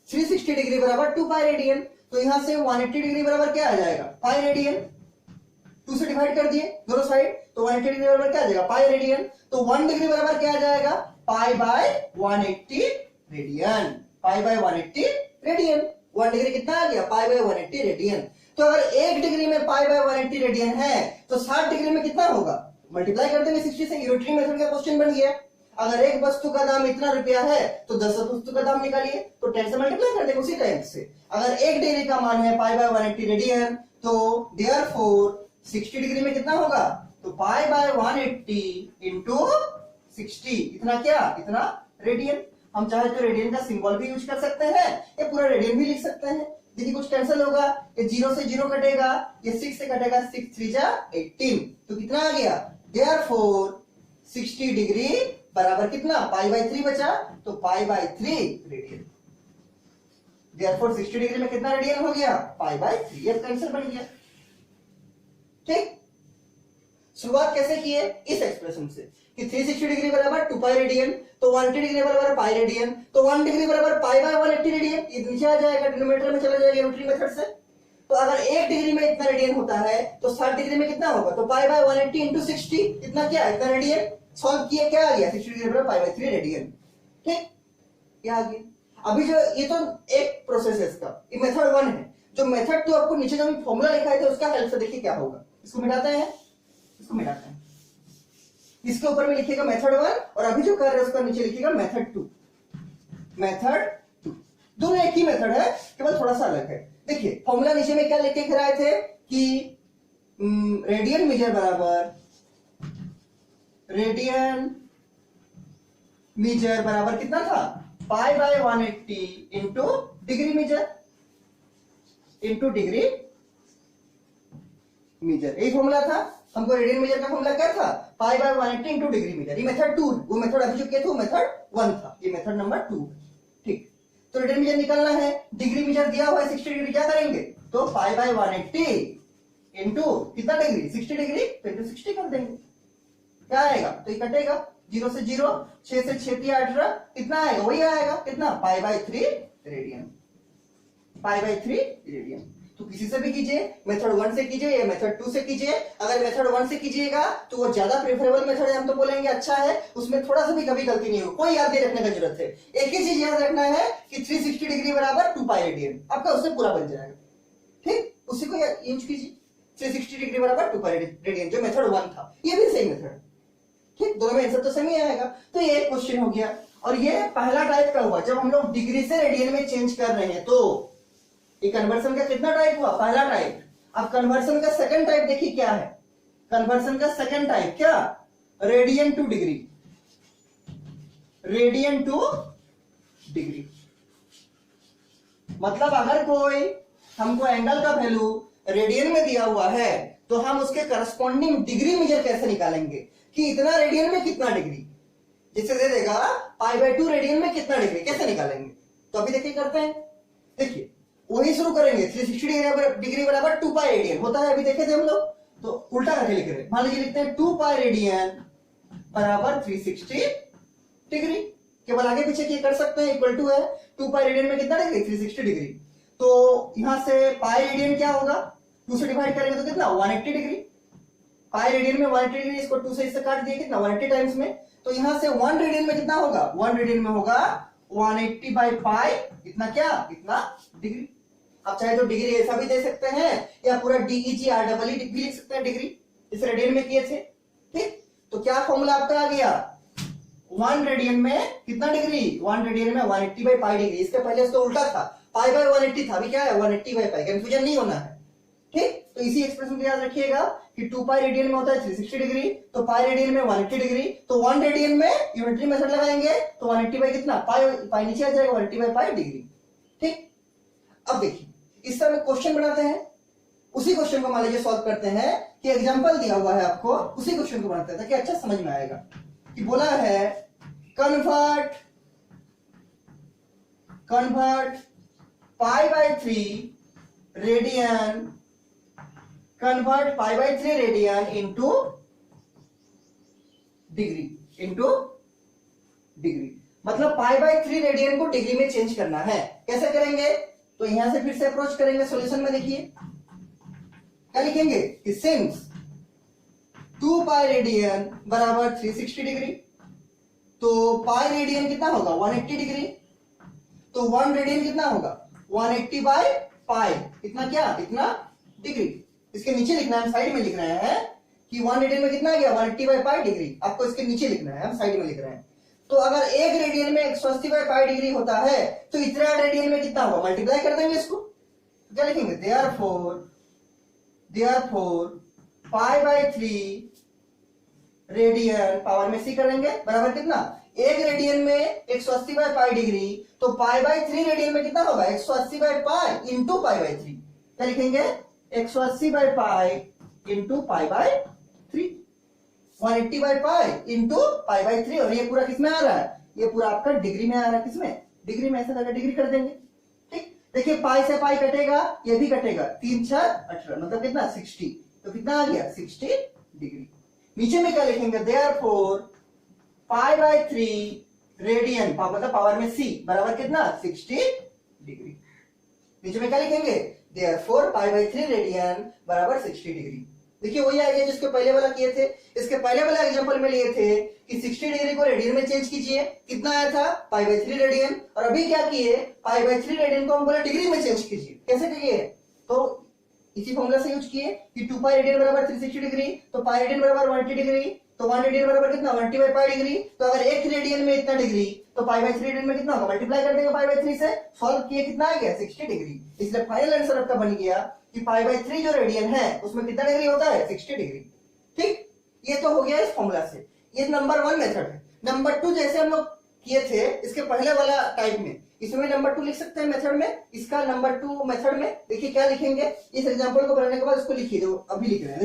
360 डिग्री बराबर 2 पाई रेडियन, तो यहां से 180 डिग्री बराबर क्या आ जाएगा, पाई रेडियन, 2 से डिवाइड कर दिए दोनों साइड, तो 180 डिग्री बराबर क्या आ जाएगा, पाई रेडियन। तो 1 डिग्री बराबर क्या आ जाएगा, पाई by 180 radian, pi by 180 radian. 1 degree कितना आ गया, पाई बाय 180 रेडियन। तो अगर 1 डिग्री में पाई बाय 180 रेडियन है तो 60 डिग्री में कितना होगा, मल्टीप्लाई कर देंगे 60 से, यूनिटरी मेथड का क्वेश्चन बन गया। अगर एक वस्तु का दाम इतना रुपया है तो 10 वस्तु का दाम निकालिए, तो 10 से मल्टीप्लाई कर देंगे उसी टाइम से। अगर 1 डिग्री का मान है पाई बाय 180 रेडियन, तो देयरफॉर 60 डिग्री में कितना होगा, तो पाई बाय 180 इंटू 60, इतना क्या, इतना रेडियन। हम चाहे तो रेडियन का सिंबल भी यूज कर सकते हैं, ये पूरा रेडियन भी लिख सकते हैं। देखिए कुछ कैंसिल होगा, ये 0 से 0 कटेगा, ये 6 से कटेगा, 6 3 जा 18, तो कितना आ गया, देयरफॉर 60 डिग्री बराबर कितना, पाई बाय 3 बचा, तो pi by 3 radian. Therefore 60 degree में कितना रेडियन हो गया, पाई बाय 3, ये आंसर बन गया। ठीक, शुरुआत कैसे की है, इस एक्सप्रेशन से कि 360 डिग्री बराबर 2 पाई रेडियन, तो 180 डिग्री बराबर पाई रेडियन, तो 1 डिग्री बराबर पाई बाय 180 रेडियन, ये नीचे आ जाएगा, डिनोमिनेटर में चला जाएगा यूनिटरी मेथड से। तो अगर 1 डिग्री में इतना रेडियन होता है तो 60 डिग्री में कितना होगा, तो पाई बाय 180 इंटू 60, इतना क्या, इतना रेडियन। सॉल्व किए, क्या आ गया, 60 डिग्री बराबर पाई बाय 3 रेडियन। ठीक, क्या आ गया। अभी जो ये तो एक प्रोसेस है इसका, ये मेथड 1 है। जो मेथड 2 आपको नीचे जो फॉर्मूला लिखा है उसका हेल्प से देखिए क्या होगा। इसको मिटाते हैं, इसको मिटाते हैं, इसके ऊपर में लिखिएगा मेथड 1, और अभी जो कर रहे हैं उसका नीचे लिखिएगा मेथड 2। मेथड 2 दोनों एक ही मेथड है, केवल थोड़ा सा अलग है। देखिए फॉर्मूला नीचे में क्या लिख के आए थे कि रेडियन मीटर बराबर, रेडियन मीटर बराबर कितना था, pi by 180 into degree metre, into degree metre, यही फॉर्मूला था। हमको रेडियन मीटर का फॉर्मूला क्या था, pi by 180 into degree metre. ये मेथड 2, वो मेथड अभी जो किया था वो मेथड 1 था, ये मेथड नंबर 2। ठीक, तो रेडियन मीटर निकालना है, डिग्री मीटर दिया हुआ है 60 डिग्री, क्या करेंगे तो पाई बाय 180 इंटू कितना डिग्री 60 डिग्री, तो इंटू 60 कर देंगे, क्या आएगा तो ये कटेगा, 0 से 0, 6 से 6 3 18, कितना आएगा वही आएगा, कितना pi by 3 radian, pi by 3 radian. तो किसी से भी कीजिए, मेथड 1 से कीजिए या मेथड 2 से कीजिए। अगर मेथड 1 से कीजिएगा तो वो ज्यादा प्रेफरेबल मेथड है, हम तो बोलेंगे अच्छा है, उसमें थोड़ा सा भी कभी गलती नहीं हो, कोई याद नहीं रखने की जरूरत है। एक ही चीज याद रखना है कि 360 डिग्री बराबर 2 पाई रेडियन, आपका उससे पूरा बन जाएगा, ठीक, उसी को यूज कीजिए, 360 डिग्री बराबर 2 पाई रेडियन, जो मेथड 1 था, ये भी सेम मेथड, ठीक, दोनों में आंसर तो सेम ही आएगा। तो ये एक क्वेश्चन हो गया, और ये पहला टाइप का हुआ जब हम लोग डिग्री से रेडियन में चेंज कर रहे हैं। तो ये कन्वर्सन का कितना टाइप हुआ, पहला टाइप। अब कन्वर्सन का सेकंड टाइप देखिए क्या है, कन्वर्सन का सेकंड टाइप क्या, radian two degree, radian two degree. मतलब अगर कोई हमको एंगल का वैल्यू रेडियन में दिया हुआ है तो हम उसके करस्पॉन्डिंग डिग्री मेजर कैसे निकालेंगे कि इतना रेडियन में कितना डिग्री, जिससे दे देगा पाई बाय 2 रेडियन में कितना डिग्री, कैसे निकालेंगे। तो अभी देखिए करते हैं, देखिए वही शुरू करेंगे, 360 डिग्री बराबर 2 पाई रेडियन होता है, अभी देखे थे हम लोग, तो उल्टा करके लिख रहे हैं, मान लीजिए लिखते हैं 2 पाई रेडियन बराबर 360 डिग्री, केवल आगे पीछे की कर सकते हैं, इक्वल टू है 2 पाई रेडियन में कितना डिग्री 360 डिग्री। तो यहां से पाई रेडियन क्या होगा, 2 से डिवाइड करेंगे तो कितना 180 डिग्री, पाई रेडियन में 180 डिग्री, इसको 2 से इससे काट दिए कितना 180 टाइम्स में, तो यहां से 1 रेडियन में कितना होगा, 1 रेडियन में होगा 180 बाई पाई, इतना क्या, इतना डिग्री। आप चाहे तो डिग्री ऐसा भी दे सकते हैं या पूरा DEGREE भी लिख सकते हैं डिग्री, इस रेडियन में किए थे, ठीक। तो क्या फॉर्मूला आपका आ गया, 1 रेडियन में कितना डिग्री, 1 रेडियन में 180 बाई पाई डिग्री, इसके पहले इसको उल्टा था, पाई बाय 180 था, अभी क्या है 180 बाई पाई, कंफ्यूजन नहीं होना है, ठीक। तो इसी एक्सप्रेशन को याद रखिएगा कि 2 पाई रेडियन में होता है 360 डिग्री, तो पाई रेडियन में 180 डिग्री, तो 1 रेडियन में यूनिटरी मेथड लगाएंगे तो 180 बाई कितना, पाई पाई नीचे आ जाएगा 180 बाई पाई डिग्री, ठीक। अब देखिए इस तरह क्वेश्चन बनाते हैं, उसी क्वेश्चन को मान लीजिए सॉल्व करते हैं कि एग्जांपल दिया हुआ है आपको, उसी क्वेश्चन को बनाते हैं ताकि अच्छा समझ में आएगा। कि बोला है convert pi by 3 radian, convert pi by 3 radian into degree, मतलब पाई बाय 3 रेडियन को डिग्री में चेंज करना है, कैसे करेंगे, तो यहां से फिर से अप्रोच करेंगे सॉल्यूशन में, देखिए क्या लिखेंगे कि सिंस 2 पाई रेडियन बराबर 360 डिग्री, तो पाई रेडियन कितना होगा 180 डिग्री, तो 1 रेडियन कितना होगा 180 बाई पाई, इतना क्या, इतना डिग्री। इसके नीचे लिखना है, हम साइड में लिख रहे हैं कि 1 रेडियन में कितना आ गया 180 बाई पाई डिग्री, आपको इसके नीचे लिखना है, हम साइड में लिख रहे हैं। तो अगर 1 रेडियन में 180 बाई पाई डिग्री होता है तो इतना रेडियन में कितना होगा, मल्टीप्लाई कर देंगे इसको, क्या लिखेंगे therefore pi by 3 radian power में सी करेंगे बराबर कितना, 1 रेडियन में 180 बाई पाई डिग्री, तो पाई बाय 3 रेडियन में कितना होगा 180 by pi into pi by 3, क्या लिखेंगे 180 by pi into pi by 3, 180 by pi into pi by 3, और ये पूरा किसमें आ रहा है, ये पूरा आपका डिग्री में आ रहा है, किसमें डिग्री में, ऐसा करके डिग्री कर देंगे, ठीक। देखिए पाई से पाई कटेगा, ये भी कटेगा, 3 6 18, मतलब कितना 60, तो कितना आ गया 60 डिग्री। नीचे में क्या लिखेंगे देयरफॉर पाई बाय 3 रेडियन, मतलब पावर में सी बराबर कितना 60 डिग्री। नीचे में क्या लिखेंगे देयरफॉर पाई बाय 3 रेडियन बराबर 60 डिग्री। देखिए वही आ गया जिसके पहले वाला किए थे, इसके पहले वाला एग्जांपल में लिए थे कि 60 डिग्री को रेडियन में चेंज कीजिए, कितना आया था पाई बाय 3 रेडियन, और अभी क्या किए पाई बाय 3 रेडियन को हम बोले डिग्री में चेंज कीजिए, कैसे किए, तो इसी फॉर्मूला से यूज किए कि 2 पाई रेडियन बराबर 360 डिग्री, तो पाई रेडियन बराबर 180 डिग्री, तो 1 रेडियन बराबर कितना 180 बाई पाई डिग्री, तो अगर 1 रेडियन में इतना डिग्री तो पाई बाय 3 रेडियन में कितना होगा, मल्टीप्लाई कर देंगे पाई बाय 3 से, सॉल्व किए कितना आ गया 60 डिग्री। इसलिए फाइनल आंसर आपका बन गया कि पाई बाय 3 जो रेडियन है उसमें कितना डिग्री होता है 60 डिग्री, ठीक। ये तो हो गया इस फॉर्मूला से, ये नंबर 1 मेथड है। नंबर 2 जैसे हम लोग किए थे इसके पहले वाला टाइप में, इसमें नंबर 2 लिख सकते हैं मेथड में, इसका नंबर 2 मेथड में देखिए क्या लिखेंगे, इस एग्जांपल को बनाने के बाद इसको लिखिए, जो अभी लिख रहे हैं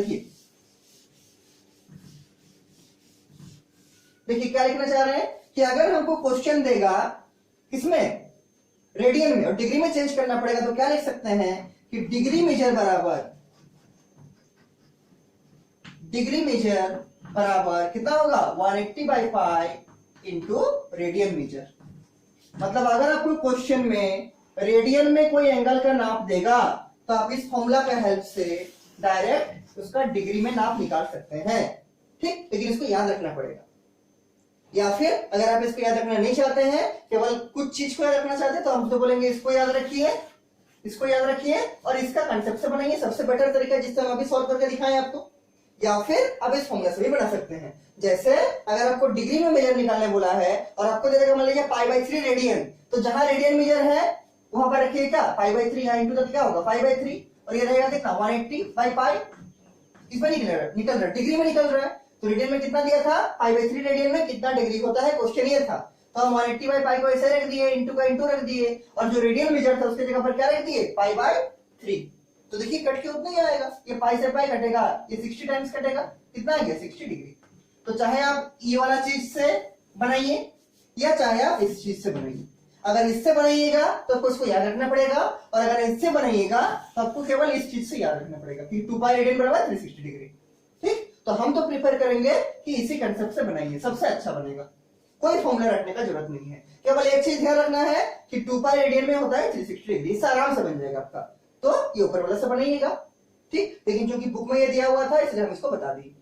देखिए क्या लिखना चाह रहे हैं कि अगर हमको क्वेश्चन देगा किसमें रेडियन में और डिग्री में चेंज करना पड़ेगा, तो क्या लिख सकते हैं कि डिग्री मेजर बराबर कितना होगा 180/5 इंटू रेडियन मीटर। मतलब अगर आप कोई क्वेश्चन में रेडियन में कोई एंगल का नाप देगा तो आप इस फॉर्मूला का हेल्प से डायरेक्ट उसका डिग्री में नाप निकाल सकते हैं, ठीक। लेकिन इसको याद रखना पड़ेगा। या फिर अगर आप इसको याद रखना नहीं चाहते हैं, केवल कुछ चीज को याद रखना चाहते हैं, तो हम तो बोलेंगे इसको याद रखिए, इसको याद रखिए और इसका कंसेप्ट से बनाइए, सबसे बेटर तरीका जिससे हम अभी सॉल्व करके दिखाएं आपको। या फिर आप इस फॉर्मूला से भी बना सकते हैं। जैसे अगर आपको डिग्री में मेजर निकालने बोला है और आपको दे देगा मान लीजिए π/3 रेडियन, तो जहां रेडियन मेजर है वहां पर रखिए क्या π/3, यहाँ इंटू क्या होगा 5/3 और ये रहेगा कितना 180/π। इसमें निकल रहा है डिग्री में निकल रहा है, तो रेडियन में कितना दिया था π/3 रेडियन में कितना डिग्री होता है क्वेश्चन ये था, तो हम 180/π को ऐसे रख दिए, इंटू का इंटू रख दिए और जो रेडियन मेजर था उसके जगह पर क्या रख दिए π/3। तो देखिए कट के उतना ही आएगा, ये पाई से पाई कटेगा, ये 60 टाइम्स कटेगा, कितना आ गया 60 डिग्री। तो चाहे आप ये वाला चीज से बनाइए या चाहे आप इस चीज से बनाइए। अगर इससे बनाइएगा तो आपको इसको याद रखना पड़ेगा और अगर इससे बनाइएगा तो आपको केवल इस चीज से याद रखना पड़ेगा कि 2π रेडियन बराबर 360 डिग्री, ठीक। तो हम तो प्रीफर करेंगे कि इसी कंसेप्ट से बनाइए, सबसे अच्छा बनेगा। कोई फॉर्मूला रखने का जरूरत नहीं है, केवल एक चीज ध्यान रखना है कि 2π रेडियन में होता है 360 डिग्री, इससे आराम से बन जाएगा आपका। तो ये ऊपर वाला से बनाइएगा, ठीक। लेकिन क्योंकि बुक में ये दिया हुआ था इसलिए हम इसको बता दिए,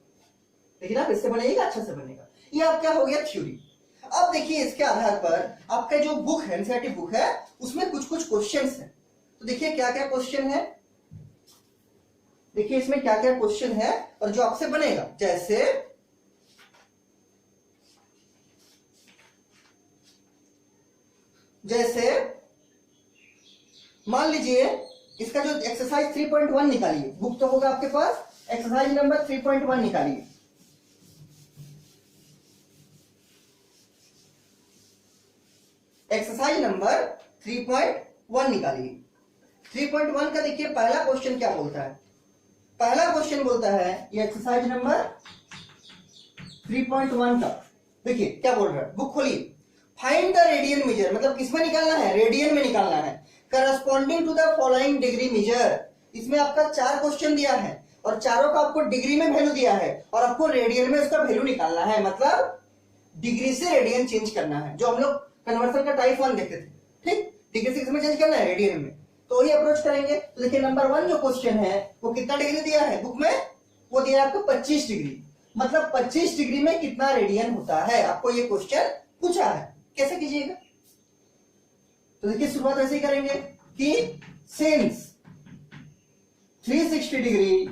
लेकिन आप इससे बनाइएगा अच्छा से बनेगा। ये आप क्या हो गया थ्योरी। अब देखिए इसके आधार पर आपका जो बुक है एनसीईआरटी बुक है उसमें कुछ कुछ क्वेश्चंस हैं, तो देखिए क्या क्या क्वेश्चन है, देखिए इसमें क्या क्या क्वेश्चन है और जो आपसे बनेगा। जैसे मान लीजिए इसका जो एक्सरसाइज 3.1 निकालिए, बुक तो होगा आपके पास, एक्सरसाइज नंबर 3.1 निकालिए। एक्सरसाइज नंबर 3.1 निकालिए। 3.1 का देखिए पहला क्वेश्चन क्या बोलता है, पहला क्वेश्चन बोलता है ये एक्सरसाइज नंबर 3.1 का, देखिए क्या बोल रहा है, बुक खोलिए। फाइंड द रेडियन मेजर, मतलब किसमें निकालना है, रेडियन में निकालना है, corresponding to the following degree measure. इसमें आपका 4 क्वेश्चन दिया है और चारों का आपको डिग्री में वैल्यू दिया है और आपको रेडियन में उसका वैल्यू निकालना है, मतलब डिग्री से रेडियन चेंज करना है, जो हम लोग कन्वर्सन का टाइप 1 देखते थे, ठीक। डिग्री से किसमें चेंज करना है, रेडियन में। तो वही अप्रोच करेंगे। तो देखिए नंबर 1 जो क्वेश्चन है वो कितना डिग्री दिया है बुक में, वो दिया है आपको 25 डिग्री, मतलब 25 डिग्री में कितना रेडियन होता है, आपको ये क्वेश्चन पूछा है। कैसे कीजिएगा, तो देखिए शुरुआत ऐसे ही करेंगे कि सिंस 360 डिग्री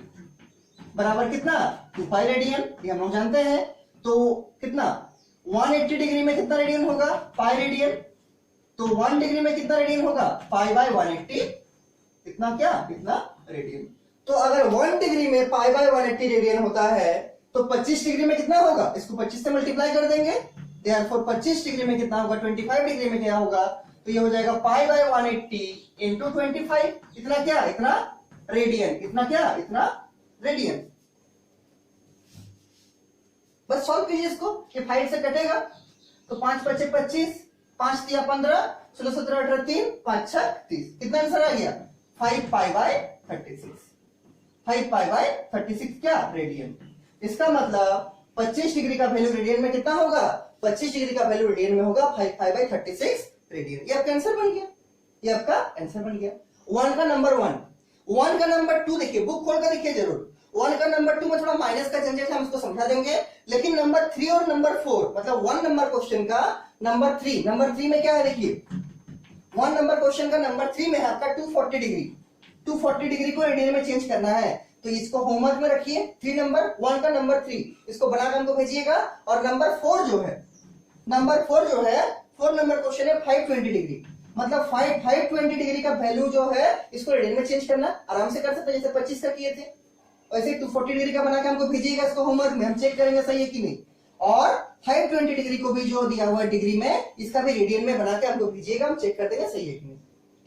बराबर कितना 2π रेडियन, ये हम लोग जानते हैं, तो कितना 180 डिग्री में कितना रेडियन होगा π रेडियन, तो 1 डिग्री में कितना रेडियन होगा π/180, इतना क्या इतना रेडियन। तो अगर 1 डिग्री में π/180 रेडियन होता है तो 25 डिग्री में कितना होगा, इसको 25 से मल्टीप्लाई कर देंगे, देयरफॉर 25 डिग्री में कितना होगा 25 डिग्री में क्या होगा, तो ये हो जाएगा π/180 इंटू 25, इतना क्या इतना रेडियन, इतना क्या इतना रेडियन। बस सॉल्व कीजिए इसको, ये 5 से कटेगा तो 5 × 5 = 25, 5 × 3 = 15, 16 17 18 3 5 6 30, कितना आंसर आ गया 5π/36, 5π/36 क्या रेडियन। इसका मतलब 25 डिग्री का वैल्यू रेडियन में कितना होगा, 25 डिग्री का वैल्यू रेडियन में होगा 5π/36 रेडियन। ये आपका आंसर बन गया, ये आपका आंसर बन गया 1 का नंबर 1। 1 का नंबर 2 देखिए, बुक खोल कर देखिए जरूर। 1 का नंबर 2 में थोड़ा माइनस का झंझट है, हम इसको समझा देंगे, लेकिन नंबर 3 और नंबर 4 मतलब 1 नंबर क्वेश्चन का नंबर 3 में क्या है देखिए, 1 नंबर क्वेश्चन का नंबर 3 में है आपका 240 डिग्री, 240 डिग्री को रेडियन में चेंज करना है, तो इसको होमवर्क में रखिए। 3 नंबर 1 का नंबर 3 इसको बनाकर हमको भेजिएगा। और नंबर 4 जो है 4 नंबर क्वेश्चन है 520 डिग्री, मतलब 520 डिग्री का वैल्यू जो है इसको रेडियन में चेंज करना, आराम से कर सकते हैं, जैसे 25 का किए थे वैसे 240 डिग्री का बनाकर हमको भेजिएगा इसको होमवर्क में, हम चेक करेंगे सही है कि नहीं। और 520 डिग्री को भी जो दिया हुआ है डिग्री में, इसका भी रेडियन में बना के हमको भेजिएगा, हम चेक कर देंगे सही है कि नहीं,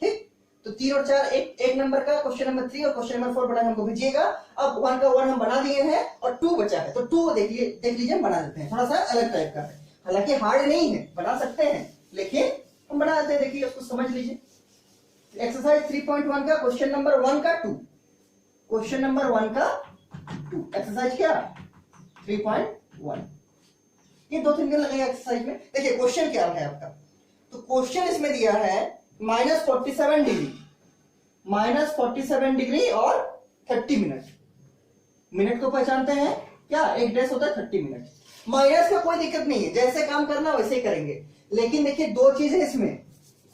ठीक। तो 3 और 4 एक नंबर का क्वेश्चन नंबर 3 और क्वेश्चन नंबर 4 बना हमको भेजिएगा। अब 1 का 1 हम बना दिए हैं और 2 बचा है, तो 2 देख लीजिए बना देते हैं, थोड़ा सा अलग टाइप का है, हालांकि हार्ड नहीं है, बना सकते हैं, लेकिन हम बना देते हैं, देखिए उसको समझ लीजिए। एक्सरसाइज 3.1 का क्वेश्चन नंबर 1 का 2, क्वेश्चन नंबर 1 का 2, एक्सरसाइज क्या 3.1। ये 2-3 दिन लगेगा एक्सरसाइज में। देखिए क्वेश्चन क्या है आपका, तो क्वेश्चन इसमें दिया है -47 डिग्री, -47 डिग्री और 30 मिनट। मिनट को पहचानते हैं क्या, एक डेस होता है 30 मिनट। माइनस का कोई दिक्कत नहीं है, जैसे काम करना वैसे ही करेंगे। लेकिन देखिए दो चीजें इसमें,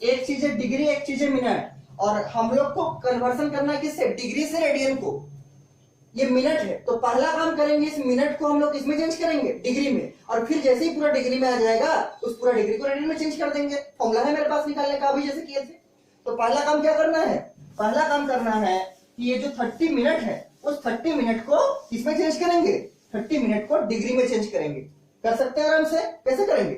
एक चीज है डिग्री, एक चीज है मिनट, और हम लोग को कन्वर्सन करना है किससे, डिग्री से रेडियन को। ये मिनट है तो पहला काम करेंगे, इस मिनट को हम लोग इसमें चेंज करेंगे डिग्री में, और फिर जैसे ही पूरा डिग्री में आ जाएगा उस पूरा डिग्री को रेडियन में चेंज कर देंगे। फॉर्मूला है मेरे पास निकालने का, अभी जैसे किए थे। तो पहला काम क्या करना है, पहला काम करना है कि ये जो 30 मिनट है उस 30 मिनट को इसमें चेंज करेंगे, 30 मिनट को डिग्री में चेंज करेंगे। कर सकते हैं आराम से, कैसे करेंगे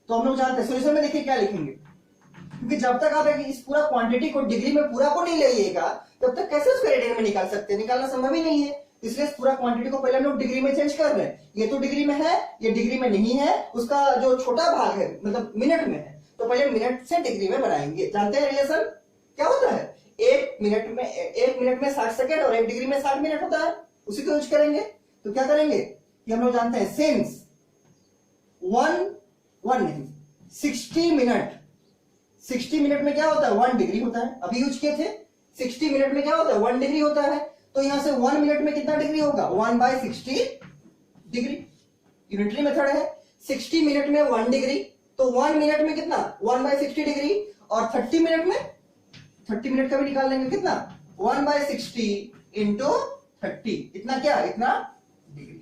तो हम लोग जानते हैं। सोल्यूशन में देखिए क्या लिखेंगे, क्योंकि जब तक आप इस पूरा क्वांटिटी को डिग्री में पूरा को नहीं लाइएगा तब तक कैसे उसको रेडियन में निकाल सकते हैं, निकालना संभव ही नहीं है। इसलिए इस पूरा क्वांटिटी को पहले हम लोग डिग्री में चेंज कर रहे हैं। ये तो डिग्री में है, ये डिग्री में नहीं है, उसका जो छोटा भाग है मतलब मिनट में है, तो पहले मिनट से डिग्री में बनाएंगे। जानते हैं रिलेशन क्या होता है, एक मिनट में 60 सेकंड और 1 डिग्री में 60 मिनट होता है, उसी को यूज करेंगे। तो क्या करेंगे कि हम लोग जानते हैं सिंस 60 मिनट, 60 मिनट में क्या होता है 1 डिग्री होता है, अभी यूज किए थे। 60 मिनट में क्या होता है 1 डिग्री होता है, तो यहां से 1 मिनट में कितना डिग्री होगा 1/60 डिग्री, यूनिटरी मेथड है। 60 मिनट में 1 डिग्री, तो 1 मिनट में कितना 1/60 डिग्री, और 30 मिनट में 30 मिनट का भी निकाल लेंगे कितना 1/60 इंटू 30, इतना क्या, इतना डिग्री,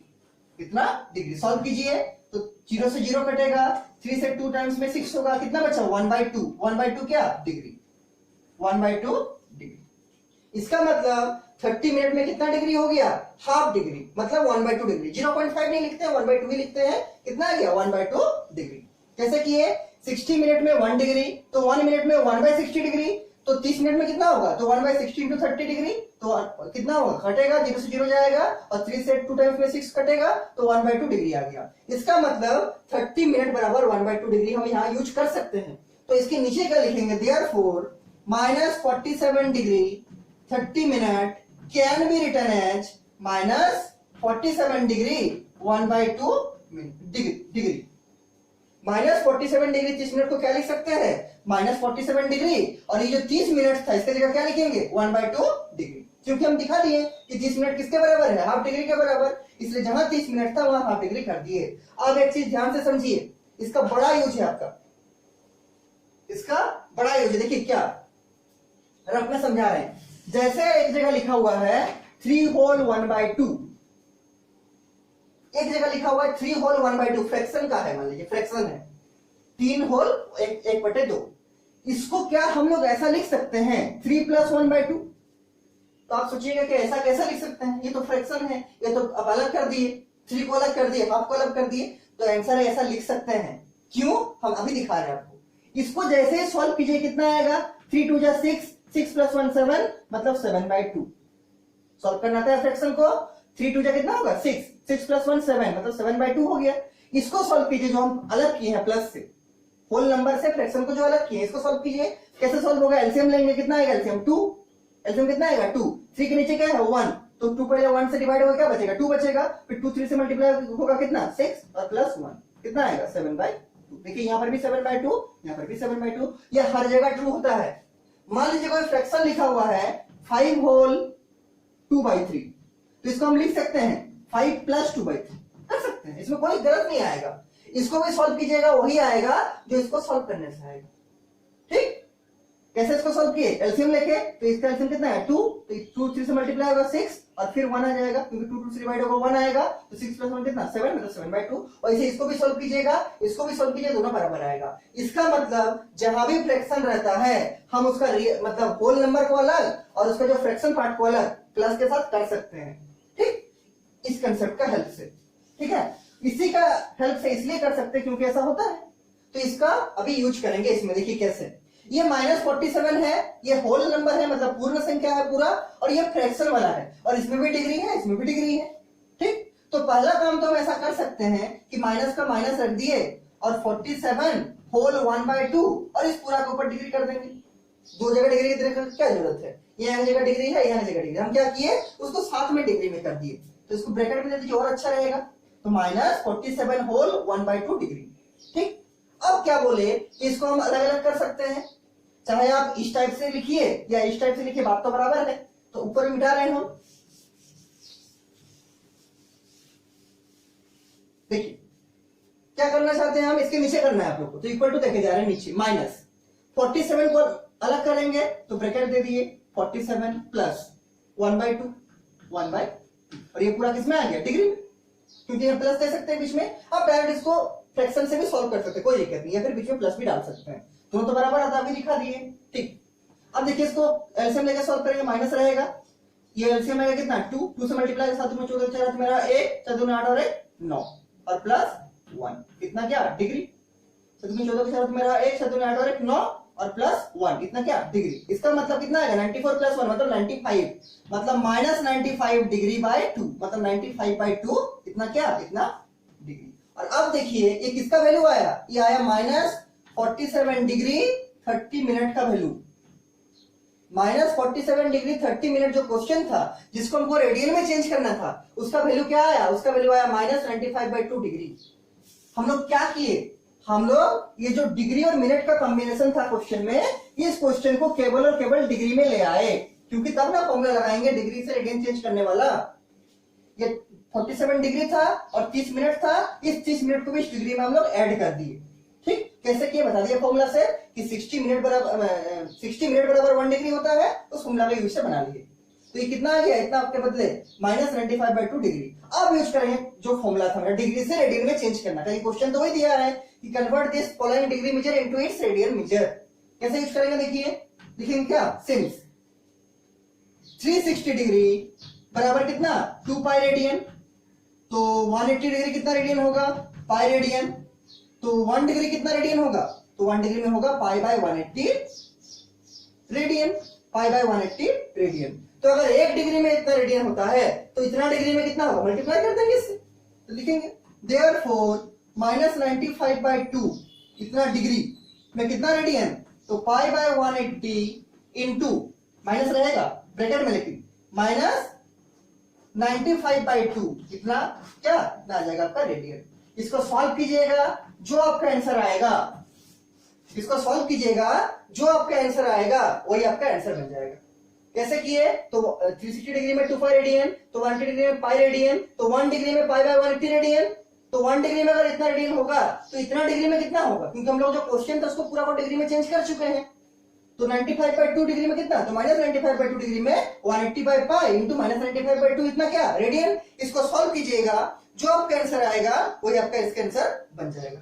इतना डिग्री। सॉल्व कीजिए तो 0 से 0 कटेगा, 3 से 2 टाइम्स में 6 होगा, कितना बचा 1/2, 1/2 क्या डिग्री, 1/2 डिग्री। इसका मतलब 30 मिनट में कितना डिग्री हो गया, हाफ डिग्री, मतलब 1/2 डिग्री। 0.5 नहीं लिखते हैं, 1/2 ही लिखते हैं। कितना आ गया 1/2 डिग्री। कैसे किए, 60 मिनट में 1 डिग्री, तो 1 मिनट में 1/60 डिग्री, तो 30 मिनट में कितना होगा, तो 1/60 इंटू 30 डिग्री, तो कितना होगा, कटेगा, 0 से 0 जाएगा, और 3 से 2 टाइम्स में 6 कटेगा, तो 1/2 डिग्री आ गया। इसका मतलब 30 मिनट बराबर 1/2 डिग्री हम यहाँ यूज कर सकते हैं। तो इसके नीचे क्या लिखेंगे, therefore -47 degree 30 minute can be written as -47 degree 1/2 degree. -47 degree 30 minute को क्या लिख सकते हैं, -47 डिग्री, और ये जो 30 मिनट था इसके जगह क्या लिखेंगे 1/2 डिग्री, क्योंकि हम दिखा दिए कि 30 मिनट किसके बराबर है, हाफ डिग्री के बराबर। इसलिए जहां 30 मिनट था वहां हाफ डिग्री कर दिए। अब एक चीज ध्यान से समझिए, इसका बड़ा यूज है आपका, इसका बड़ा यूज है। देखिए क्या रफ में समझा रहे हैं, जैसे एक जगह लिखा हुआ है 3 होल 1/2, एक जगह लिखा हुआ है 3 होल 1/2, फ्रैक्शन का है, मान लीजिए फ्रैक्शन है 3 होल 1/2। इसको क्या हम लोग ऐसा लिख सकते हैं 3 + 1/2। तो आप सोचिएगा कि ऐसा कैसा लिख सकते हैं, ये तो फ्रैक्शन है, ये तो अब अलग कर दिए, 3 को अलग कर दिए, हाफ को अलग कर दिए, तो आंसर ऐसा लिख सकते हैं। क्यों, हम अभी दिखा रहे हैं आपको। इसको जैसे ही सॉल्व कीजिए कितना आएगा, 3 2 6, 6 + 1 7, मतलब 7/2। सॉल्व करना था फ्रैक्शन को, 3 2 कितना होगा 6, 6 + 1 7, मतलब 7/2 हो गया। इसको सॉल्व कीजिए जो हम अलग किए हैं प्लस से, होल नंबर से फ्रैक्शन को जो अलग किए इसको सॉल्व कीजिए। कैसे सॉल्व होगा, एलसीएम लेंगे, कितना आएगा एलसीएम 2, एलसीएम कितना आएगा 2, 3 के नीचे क्या है 1, तो 2 पहले 1 से डिवाइड होगा क्या बचेगा 2 बचेगा, फिर 2 3 से मल्टीप्लाई होगा कितना 6, और प्लस 1 कितना आएगा 7/2। देखिए यहां पर भी 7/2, यहां पर भी 7/2, ये हर जगह ट्रू होता है। मान लीजिए कोई फ्रैक्शन लिखा हुआ है 5 होल 2/3, तो इसको हम लिख सकते हैं 5 + 2/3, कर सकते हैं, इसमें कोई गलत नहीं आएगा। इसको भी सॉल्व कीजिएगा वही आएगा जो इसको सॉल्व करने से आएगा। ठीक, कैसे इसको सॉल्व किए, एलसीएम लेके, तो इसका एलसीएम कितना है 2, तो 2 3 से मल्टीप्लाई होगा 6, और फिर 1 आ जाएगा, क्योंकि 2 2 से डिवाइड होगा 1 आएगा, तो 6 + 1 कितना 7, मतलब 7/2। और इसे इसको भी सॉल्व कीजिएगा, इसको भी सॉल्व कीजिए, दोनों बराबर आएगा। इसका मतलब जहां भी फ्रैक्शन रहता है हम उसका मतलब होल नंबर को अलग और उसका जो फ्रैक्शन पार्ट को अलग प्लस के साथ कर सकते हैं। ठीक, इस कंसेप्ट का हेल्प से, ठीक है, इसी का हेल्प से इसलिए कर सकते हैं क्योंकि ऐसा होता है। तो इसका अभी यूज करेंगे इसमें, देखिए कैसे। ये -47 है, ये होल नंबर है, मतलब पूर्ण संख्या है पूरा, और ये फ्रैक्शन वाला है, और इसमें भी डिग्री है, इसमें भी डिग्री है। ठीक, तो पहला काम तो हम ऐसा कर सकते हैं कि माइनस का माइनस रख दिए और 47 होल 1/2 और इस पूरा के ऊपर डिग्री कर देंगे। दो जगह डिग्री की तरह क्या जरूरत है, यहाँ जगह डिग्री है, यहाँ जगह डिग्री, हम क्या किए उसको साथ में डिग्री में कर दिए, तो इसको ब्रैकेट में दे दीजिए और अच्छा रहेगा। तो -47 होल 1/2 डिग्री। ठीक, अब क्या बोले इसको हम अलग अलग कर सकते हैं, चाहे आप इस टाइप से लिखिए या इस टाइप से लिखिए, बात तो बराबर है। तो ऊपर मिटा रहे हैं हम, देखिए क्या करना चाहते हैं हम, इसके नीचे करना है आप लोग को, तो इक्वल टू देखे जा रहे हैं नीचे, -47 को अलग करेंगे तो ब्रैकेट दे दिए 47 प्लस 1/2 और ये पूरा किसमें आ गया, डिग्री में, क्योंकि हम प्लस दे सकते हैं बीच में। आप डायरेक्ट इसको फ्रैक्शन से भी सॉल्व कर सकते हैं, कोई दिक्कत नहीं है, फिर बीच में प्लस भी डाल सकते हैं, दोनों तो बराबर आता अभी दिखा दिए। ठीक, अब देखिए इसको एलसीएम लेकर सॉल्व करेंगे, माइनस रहेगा, ये एलसीएम आएगा कितना 2 से मल्टीप्लाई 7 में 14 4 मेरा 1 4 8 और 1 9 और प्लस 1 कितना क्या डिग्री, 7 में 14 4 मेरा 1 4 8 और 1 9 और प्लस 1 इतना क्या डिग्री। इसका मतलब कितना आएगा 94 प्लस 1 मतलब 95, मतलब -95 डिग्री बाय 2, मतलब 95/2 इतना क्या, इतना डिग्री। और अब देखिए ये किसका वैल्यू आया, ये आया -47 डिग्री 30 मिनट का वैल्यू। -47 डिग्री 30 मिनट जो क्वेश्चन था जिसको हमको रेडियन में चेंज करना था, उसका वैल्यू क्या आया, उसका वैल्यू आया -95/2 डिग्री। हम लोग क्या किए, हम लोग ये जो डिग्री और मिनट का कॉम्बिनेशन था क्वेश्चन में, इस क्वेश्चन को केवल और केवल डिग्री में ले आए, क्योंकि तब ना फॉर्मूला लगाएंगे डिग्री से रेडियन चेंज करने वाला। ये 47 डिग्री था और 30 मिनट था, इस 30 मिनट को भी इस डिग्री में हम लोग ऐड कर दिए। ठीक, कैसे किए बता दिया फॉर्मूला से कि 60 मिनट बराबर 1 डिग्री होता है, उस फॉर्मूला का यूज से बना लिए। तो ये कितना आ गया, इतना आपके बदले -95/2 डिग्री। अब यूज करेंगे जो फॉर्मूला था मेरा डिग्री से रेडियन में चेंज करना का, क्वेश्चन तो वही दिया है कि convert this following degree measure into its radian measure. कैसे यूज करेंगे देखिए, लिखेंगे क्या, सिंस 360 डिग्री बराबर कितना 2 पाई रेडियन, तो 180 डिग्री कितना रेडियन होगा, पाई रेडियन, तो 1 डिग्री कितना रेडियन होगा, तो 1 डिग्री में होगा π/180 रेडियन, π/180 रेडियन। तो अगर 1 डिग्री में इतना रेडियन होता है तो इतना डिग्री में कितना होगा, मल्टीप्लाई कर देंगे इससे, तो लिखेंगे देयरफॉर -95/2 इतना डिग्री में कितना रेडियन, तो π/180 इंटू माइनस रहेगा ब्रैकेट में, लेकिन -95/2 इतना क्या, इतना आ जाएगा आपका रेडियन। इसको सॉल्व कीजिएगा, जो आपका आंसर आएगा, इसको सॉल्व कीजिएगा, जो आपका आंसर आएगा वही आपका आंसर बन जाएगा। कैसे किए, तो 360 डिग्री में 2 पाई रेडियन, तो 180 डिग्री में पाई रेडियन, तो 1 डिग्री में π/180 रेडियन, तो 1 डिग्री में अगर इतना रेडियन होगा तो इतना डिग्री में कितना होगा, क्योंकि हम लोग जो क्वेश्चन था उसको पूरा को डिग्री में चेंज कर चुके हैं। तो 95/2 डिग्री में कितना, तो -95/2 डिग्री में 180/π इंटू -95/2 इतना क्या रेडियन। इसको सॉल्व कीजिएगा, जो आपका आंसर आएगा वही आपका इसका आंसर बन जाएगा।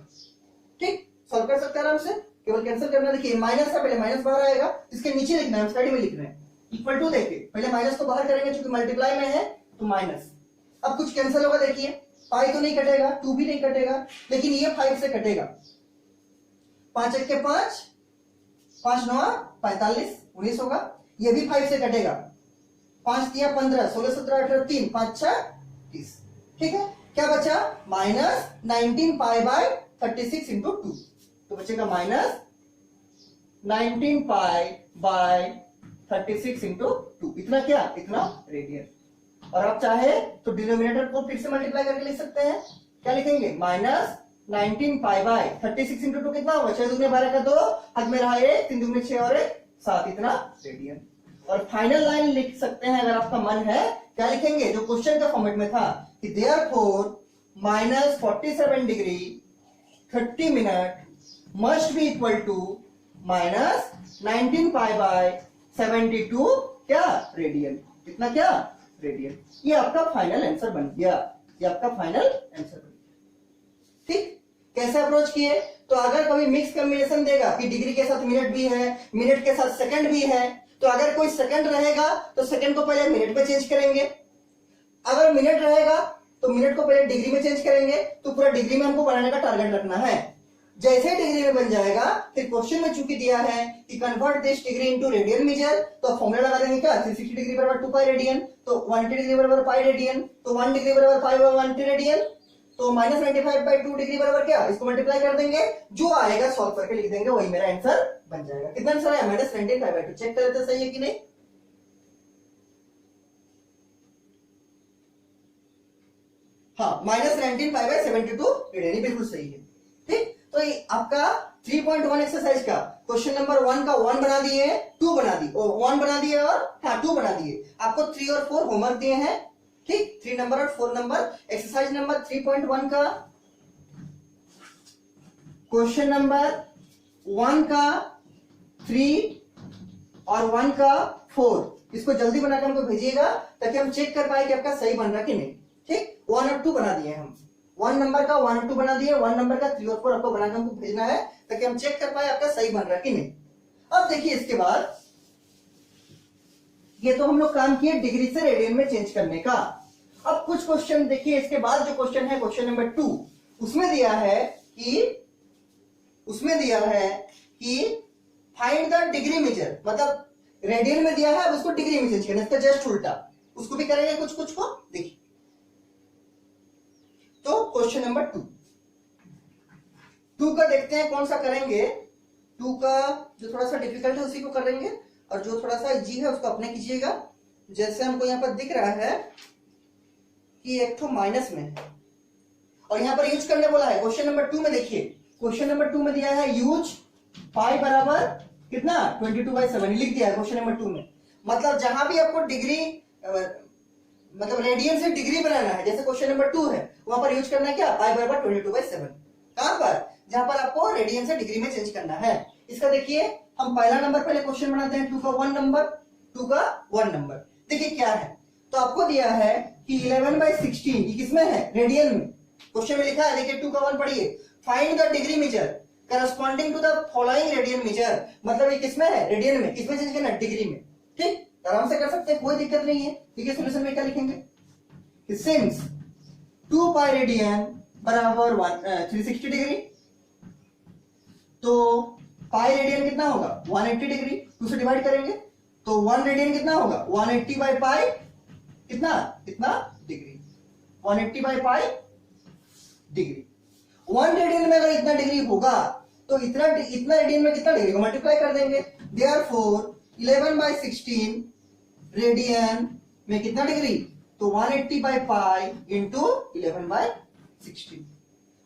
ठीक, सॉल्व कर सकते हैं आराम से, केवल कैंसिल करना। देखिए माइनस है, पहले माइनस बाहर आएगा, इसके नीचे लिखना है, स्टडी में लिख रहे हैं इक्वल टू, देखिए पहले माइनस को बाहर करेंगे क्योंकि मल्टीप्लाई में है तो माइनस। अब कुछ कैंसिल होगा, देखिए पाई तो नहीं कटेगा, 2 भी नहीं कटेगा, लेकिन ये 5 से कटेगा, 5 1 के 5, 5 9 45 19 होगा, ये भी 5 से कटेगा, 5 3 15 16 17 18 3 5 6 30। ठीक है, क्या बचा -19π/36 इंटू 2, तो बचेगा -19π/36 इंटू 2 इतना क्या, इतना रेडियन। और आप चाहे तो डिनोमिनेटर को फिर से मल्टीप्लाई करके लिख सकते हैं, क्या लिखेंगे -19π/36 इंटू 2 कितना होगा, 6 दूनी 12 का 2, हाथ में रहा 1, 3 दूनी 6 और 1 7 इतना रेडियन। और फाइनल लाइन लिख सकते हैं अगर आपका मन है, क्या लिखेंगे जो क्वेश्चन का फॉर्मेट में था कि therefore -47 degree 30 minute must be equal to -19π/72 क्या रेडियन, कितना क्या रेडियन। ये आपका फाइनल आंसर बन गया, ये आपका फाइनल आंसर बन गया। ठीक, कैसे अप्रोच किए, तो अगर कभी मिक्स कॉम्बिनेशन देगा कि डिग्री के साथ मिनट भी है, मिनट के साथ सेकंड भी है, तो अगर कोई सेकंड रहेगा तो सेकंड को पहले मिनट में चेंज करेंगे, अगर मिनट रहेगा तो मिनट को पहले डिग्री में चेंज करेंगे, तो पूरा डिग्री में हमको बनाने का टारगेट रखना है। जैसे डिग्री में बन जाएगा, फिर क्वेश्चन में चूंकि दिया है कि convert this degree into radian measure, तो फॉर्मूला लगा देंगे क्या, 360 डिग्री बराबर 2 पाई रेडियन, तो 180 डिग्री बराबर पाई रेडियन, तो 1 डिग्री बराबर π/180 रेडियन, तो -95/2 डिग्री बराबर क्या, इसको मल्टीप्लाई कर देंगे, जो आएगा सॉल्व करके लिख देंगे, वही मेरा आंसर बन जाएगा। कितना आंसर है, -95/2। चेक कर लेते सही है कि नहीं। हाँ, -19/72 रेडियन, बिल्कुल सही है। ठीक, तो ये आपका 3.1 एक्सरसाइज का क्वेश्चन नंबर 1 का 1 बना दिए, 2 बना दिए, 1 बना दिए और हाँ 2 बना दिए। आपको 3 और 4 होमवर्क दिए हैं। ठीक, 3 नंबर और 4 नंबर। एक्सरसाइज नंबर 3.1 का क्वेश्चन नंबर 1 का 3 और 1 का 4, इसको जल्दी बनाकर हमको भेजिएगा ताकि हम चेक कर पाए कि आपका सही बन रहा कि नहीं। ठीक, 1 और 2 बना दिए हम, 1 नंबर का 1 और 2 बना दिए, 1 नंबर का 3 और 4 आपको बनाकर हमको भेजना है ताकि हम चेक कर पाए आपका सही बन रहा कि नहीं। अब देखिए इसके बाद ये तो हम लोग काम किए डिग्री से रेडियन में चेंज करने का। अब कुछ क्वेश्चन देखिए, इसके बाद जो क्वेश्चन है क्वेश्चन नंबर 2, उसमें दिया है कि फाइंड द डिग्री मेजर, मतलब रेडियन में दिया है, अब उसको डिग्री में चेंज करना, इसका जस्ट उल्टा, उसको भी करेंगे कुछ कुछ को। देखिए तो क्वेश्चन नंबर 2 का देखते हैं कौन सा करेंगे। 2 का जो थोड़ा सा डिफिकल्ट है उसी को करेंगे और जो थोड़ा सा इजी है उसको अपने कीजिएगा। जैसे हमको यहाँ पर दिख रहा है कि एक तो माइनस में है और यहाँ पर यूज करने बोला है। क्वेश्चन नंबर 2 में देखिए, क्वेश्चन नंबर 2 में दिया है यूज पाई बराबर कितना 22/7 लिख दिया है क्वेश्चन नंबर 2 में। मतलब जहां भी आपको डिग्री मतलब रेडियन से डिग्री बनाना है, जैसे क्वेश्चन नंबर 2 है, वहां पर यूज करना है क्या, पाई बराबर 22/7। कहां पर, जहां पर आपको रेडियन से डिग्री में चेंज करना है। इसका देखिए हम पहला नंबर पहले क्वेश्चन बनाते हैं, 2 का 1 नंबर, 2 का 1 नंबर। देखिए क्या है, तो आपको दिया है कि 11/16, ये किसमें है, रेडियन में। क्वेश्चन में लिखा है, देखिए 2 का 1 पढ़िए, find the degree measure corresponding to the following radian measure. मतलब ये किसमें है, रेडियन में, किसमें चेंज करना है, डिग्री में। ठीक, आराम से कर सकते हैं, कोई दिक्कत नहीं है। देखिए सॉल्यूशन में क्या लिखेंगे, सिंस 2 पाई रेडियन बराबर 360 डिग्री, तो पाई रेडियन कितना होगा 180 डिग्री, 2 से डिवाइड करेंगे तो 1 रेडियन कितना होगा 180 बाई पाई कितना degree, 180 by pi degree. 1 radian में अगर इतना डिग्री होगा तो इतना रेडियन में कितना डिग्री को मल्टीप्लाई कर देंगे। देयरफॉर 11/16 रेडियन में कितना डिग्री, तो 180 बाई पाई इंटू 11/16।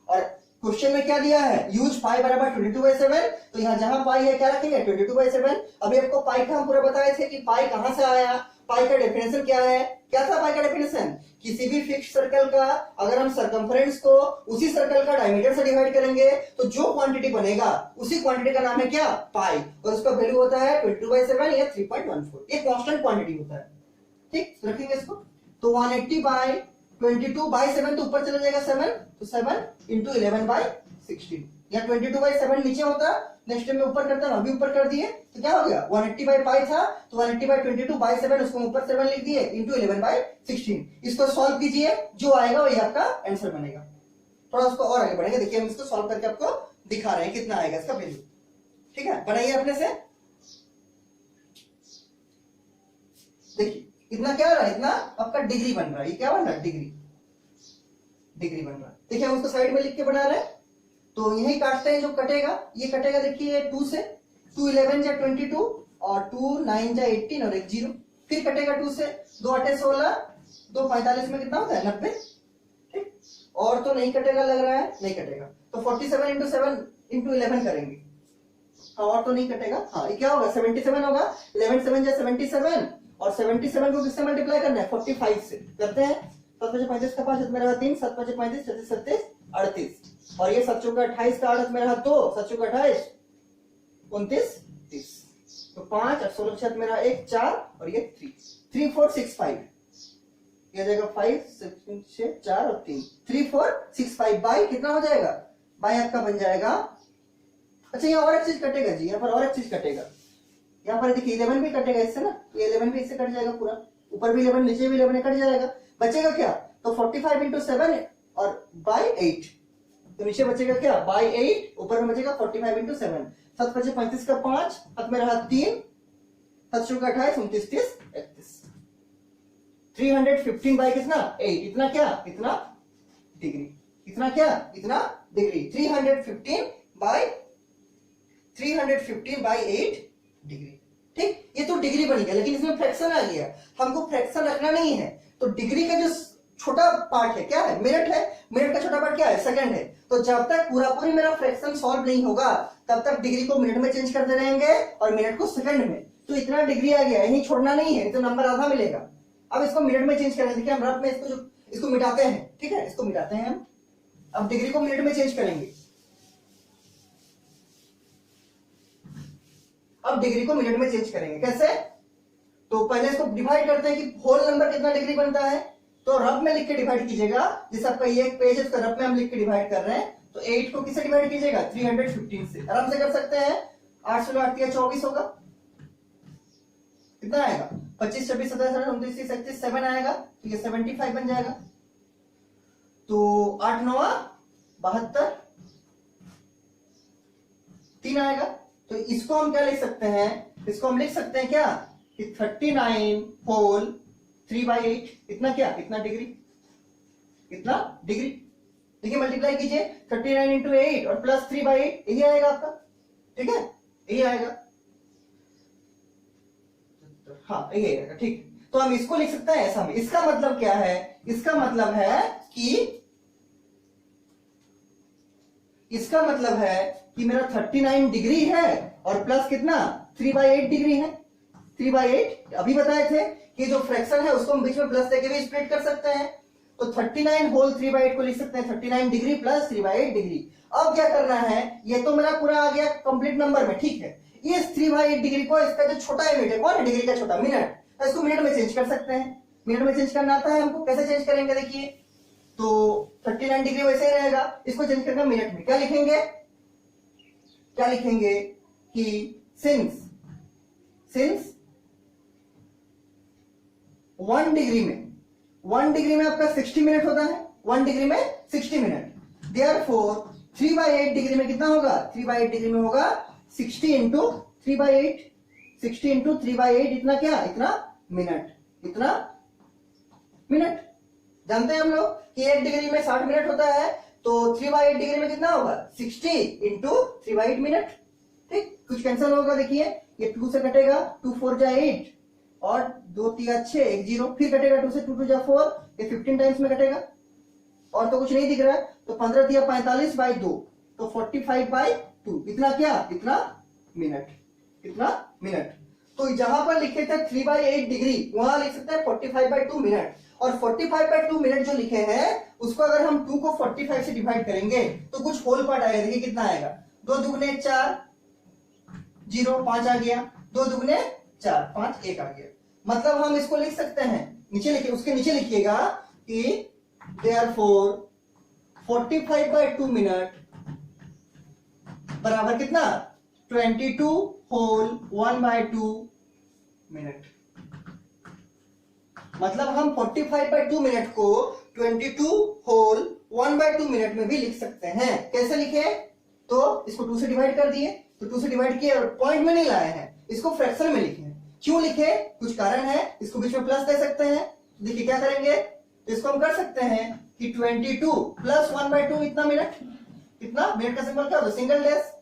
और क्वेश्चन में क्या दिया है, यूज पाई बराबर 22/7, तो यहां जहां पाई है क्या रखेंगे 22/7। अभी आपको पाई का हम पूरा बताए थे कि पाई कहां से आया, पाई का डेफिनेशन क्या है, क्या था पाई का डेफिनेशन, किसी भी फिक्स सर्कल का अगर हम सरकमफ्रेंस को उसी सर्कल का डायमीटर से डिवाइड करेंगे तो जो क्वांटिटी बनेगा उसी क्वांटिटी का नाम है क्या, पाई, और उसका वैल्यू होता है 22/7 या 3.14। ये कांस्टेंट क्वांटिटी होता है। ठीक, रखेंगे इसको, तो 180 बाई 22/7 तो ऊपर चला जाएगा 7, तो 7 इंटू 11/16, या 22/7 नीचे होता, नेक्स्ट टाइम में ऊपर करता ना, अभी ऊपर कर दिए तो क्या हो गया 180 बाई पाई था तो 180/22/7 उसको ऊपर 7 लिख दिए इंटू 11/16। इसको सॉल्व कीजिए, जो आएगा वही आपका आंसर बनेगा। थोड़ा उसको और आगे बढ़ेंगे, देखिए हम इसको सॉल्व करके आपको दिखा रहे हैं कितना आएगा इसका वैल्यू। ठीक है, बनाइए अपने से। देखिए इतना क्या रहा है, इतना आपका डिग्री बन रहा है, ये क्या बन रहा है, डिग्री बन रहा है। देखिए हम उसको साइड में लिख के बना रहे हैं, तो यही काटते हैं, जो कटेगा ये कटेगा, देखिए 2 से 2 11 जा 22 और 2 9 जा 18 और 1 0, फिर कटेगा 2 से 2 8 16, 2 45 में कितना होता है 90। ठीक, और तो नहीं कटेगा लग रहा है, नहीं कटेगा, तो 47 इंटू 7 इंटू 11 करेंगे, और तो नहीं कटेगा। हाँ, ये क्या होगा 77 होगा, 11 7 जा 77 और 77 को किससे मल्टीप्लाई करना है 45 से, करते हैं। 7 5 35 का 5 में रहा 3, 7 5 35 37 37 38, और ये 7 चौका 28 का 8 में रहा 2, 7 चौका 28 29 30, तो 5 और 16 छत में रहा 1 4 और ये 3 4 6 5, ये जाएगा 5 6 4 और 3 3 4 6 5 बाई कितना हो जाएगा, बाई आपका बन जाएगा। अच्छा यहाँ और एक चीज कटेगा जी, यहाँ पर और एक चीज कटेगा, यहाँ पर देखिए 11 भी कटेगा इससे ना, ये 11 भी इससे कट जाएगा पूरा, ऊपर भी 11 नीचे भी 11 कट जाएगा, बचेगा क्या, तो 45 इंटू 7 और बाई 8, तो नीचे बचेगा क्या बाई 8, ऊपर में बचेगा 45 इंटू 7, 7 5 35 का 5, हाथ में रहा 3, 7 चौका 28 29 30 31, 315 बाई कितना 8, इतना क्या, इतना डिग्री। इतना क्या, इतना डिग्री, 315 बाई 8 डिग्री। ठीक, ये तो डिग्री बन गया, लेकिन इसमें फ्रैक्शन आ गया, हमको फ्रैक्शन रखना नहीं है। तो डिग्री का जो छोटा पार्ट है क्या है, मिनट है, मिनट का छोटा पार्ट क्या है, सेकंड है। तो जब तक पूरा पूरी मेरा फ्रैक्शन सॉल्व नहीं होगा तब तक डिग्री को मिनट में चेंज करते रहेंगे और मिनट को सेकंड में। तो इतना डिग्री आ गया, यही छोड़ना नहीं है, तो नंबर आधा मिलेगा। अब इसको मिनट में चेंज करेंगे, देखिए हम रफ में इसको मिटाते हैं, ठीक है, इसको मिटाते हैं हम। अब डिग्री को मिनट में चेंज करेंगे, अब डिग्री को मिनट में चेंज करेंगे कैसे, तो पहले इसको डिवाइड करते हैं कि होल नंबर कितना डिग्री बनता है। तो रफ में लिख के डिवाइड कीजिएगा, जैसे आपका ये एक पेज है उसका रफ में हम लिख के डिवाइड कर रहे हैं। तो 8 को किससे डिवाइड कीजिएगा, 315 से, आराम से कर सकते हैं। 8 से 8 या 24 होगा, कितना आएगा, 25 26 27 28 29 31 7 आएगा, तो ये 75 बन जाएगा। तो 8 9 72 3 आएगा। तो इसको हम क्या लिख सकते हैं, इसको हम लिख सकते हैं क्या कि 39 होल 3/8, इतना क्या, इतना डिग्री, इतना डिग्री। देखिए मल्टीप्लाई कीजिए, 39 इंटू 8 और प्लस 3/8, यही आएगा आपका, ठीक है, यही आएगा, हाँ यही आएगा, ठीक। तो हम इसको लिख सकते हैं ऐसा में। इसका मतलब क्या है, इसका मतलब है कि मेरा 39 डिग्री है और प्लस कितना 3/8 डिग्री है, 3/8। अभी बताए थे कि जो फ्रैक्शन है उसको हम बीच में प्लस देके भी स्प्लिट कर सकते हैं। तो 39 होल 3/8 को लिख सकते हैं 39 डिग्री प्लस 3/8 डिग्री। अब क्या करना है, ये तो मेरा पूरा आ गया कंप्लीट नंबर में, ठीक है। इस 3/8 डिग्री को, इसका जो छोटा यूनिट है, कौन है डिग्री का छोटा, मिनट, तो इसको मिनट में चेंज कर सकते हैं। मिनट में चेंज करना आता है हमको, कैसे चेंज करेंगे देखिए। तो 39 डिग्री वैसे ही रहेगा, इसको चेंज करके मिनट में क्या लिखेंगे, कि सिंस 1 डिग्री में आपका 60 मिनट होता है, 1 डिग्री में 60 मिनट, देयरफॉर 3/8 डिग्री में कितना होगा, 3/8 डिग्री में होगा 60 इंटू 3/8, 60 इंटू 3/8, इतना क्या, इतना मिनट, इतना मिनट। जानते हैं हम लोग कि 1 डिग्री में 60 मिनट होता है, तो 3/8 डिग्री में कितना होगा, 60 इंटू 3/8 मिनट। ठीक, कुछ कैंसिल होगा, देखिए ये 2 से कटेगा, 2 4 जा 8 और 2 3 6 1 0, फिर कटेगा 2 से, 2 2 जा 4, ये 15 टाइम्स में कटेगा, और तो कुछ नहीं दिख रहा है। तो 15 दिया 45/2, तो 45/2, इतना क्या, इतना मिनट, इतना मिनट। तो जहां पर लिखे थे 3/8 डिग्री, वहां लिख सकते हैं 45/2 मिनट। और 45/2 मिनट जो लिखे हैं उसको अगर हम 2 को 45 से डिवाइड करेंगे तो कुछ होल पार्ट आएगा, देखिए कितना आएगा, 2 दुगने 4 0 5 आ गया, 2 दुगने 4 5 1 आ गया। मतलब हम इसको लिख सकते हैं, नीचे लिखिए, उसके नीचे लिखिएगा कि देयरफॉर 45/2 मिनट बराबर कितना, 22 होल 1/2 मिनट। मतलब हम 45/2 मिनट को 22 होल 1/2 मिनट में भी लिख सकते हैं। कैसे लिखे, तो इसको 2 से डिवाइड कर दिए, तो 2 से डिवाइड किए और पॉइंट में नहीं लाए हैं, इसको फ्रैक्शन में लिखे। क्यों लिखे, कुछ कारण है, इसको बीच में प्लस दे सकते हैं। देखिए क्या करेंगे, तो इसको हम कर सकते हैं कि 22 प्लस 1/2 इतना मिनट, इतना मिनट का सिंबल क्या होता है, सिंगल डैश,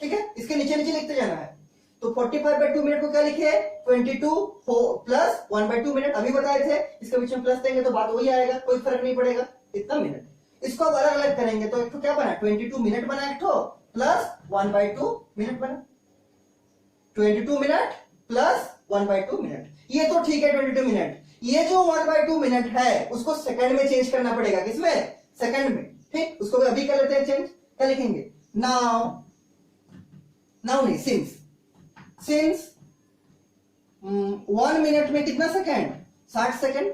ठीक है, इसके नीचे नीचे लिखते जाना है। तो 45/2 मिनट को क्या लिखे, 22 प्लस 1/2 मिनट, अभी बताए थे, इसके बीच में प्लस देंगे तो बात वही आएगा, कोई फर्क नहीं पड़ेगा, इतना मिनट। इसको अब अलग अलग करेंगे तो एक तो क्या बना, 22 मिनट बना एक तो, प्लस 1/2 मिनट बना, 22 मिनट प्लस 1/2 मिनट। ये तो ठीक है 22 मिनट, ये जो 1/2 मिनट है उसको सेकंड में चेंज करना पड़ेगा, किसमें, सेकंड में। ठीक, उसको अभी कर लेते हैं चेंज, क्या लिखेंगे, नाउ नहीं, सिंस 1 मिनट में कितना सेकंड, 60 सेकंड,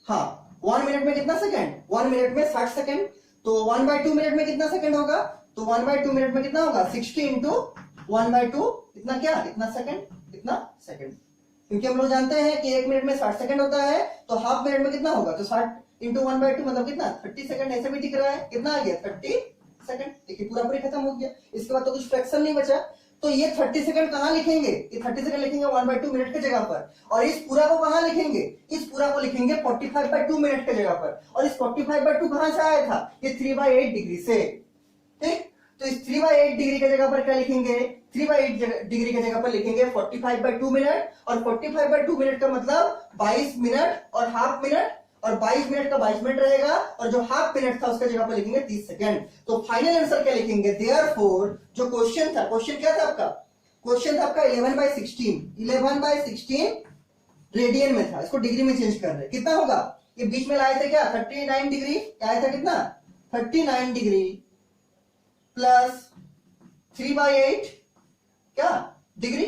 हाँ 1 मिनट में कितना सेकंड, 1 मिनट में 60 सेकंड। तो 1/2 मिनट में कितना सेकंड होगा, तो 1/2 मिनट में कितना होगा, 60 इंटू 1/2, इतना क्या, इतना सेकंड, इतना सेकंड। क्योंकि हम लोग जानते हैं कि 1 मिनट में 60 सेकंड होता है, तो हाफ मिनट में कितना होगा, तो 60 इंटू 1/2 मतलब कितना, 30 सेकंड। ऐसे भी दिख रहा है, कितना आ गया, 30 सेकंड। देखिए पूरा पूरी खत्म हो गया, इसके बाद तो कुछ फ्रैक्शन नहीं बचा। तो ये 30 सेकंड कहां लिखेंगे, ये 30 सेकंड लिखेंगे 1/2 मिनट की जगह पर, और इस पूरा को कहां लिखेंगे, इस पूरा को लिखेंगे 45/2 मिनट की जगह पर, और इस 45/2 कहां से आया था, ये 3/8 डिग्री से। ठीक, तो इस 3/8 डिग्री की जगह पर क्या लिखेंगे, 3/8 डिग्री की जगह पर लिखेंगे 45/2 मिनट, और 45/2 मिनट का मतलब 22 मिनट और हाफ मिनट, और 22 मिनट का 22 मिनट रहेगा, और जो हाफ मिनट था उसका जगह पर लिखेंगे 30 सेकंड। तो फाइनल आंसर क्या लिखेंगे, देयरफॉर जो क्वेश्चन था, क्वेश्चन क्या था आपका, क्वेश्चन था आपका 11/16 रेडियन में था, इसको डिग्री में चेंज कर रहे हैं, कितना होगा, ये बीच में लाए थे क्या 39 डिग्री, आया था कितना 39 डिग्री प्लस 3/8 क्या डिग्री,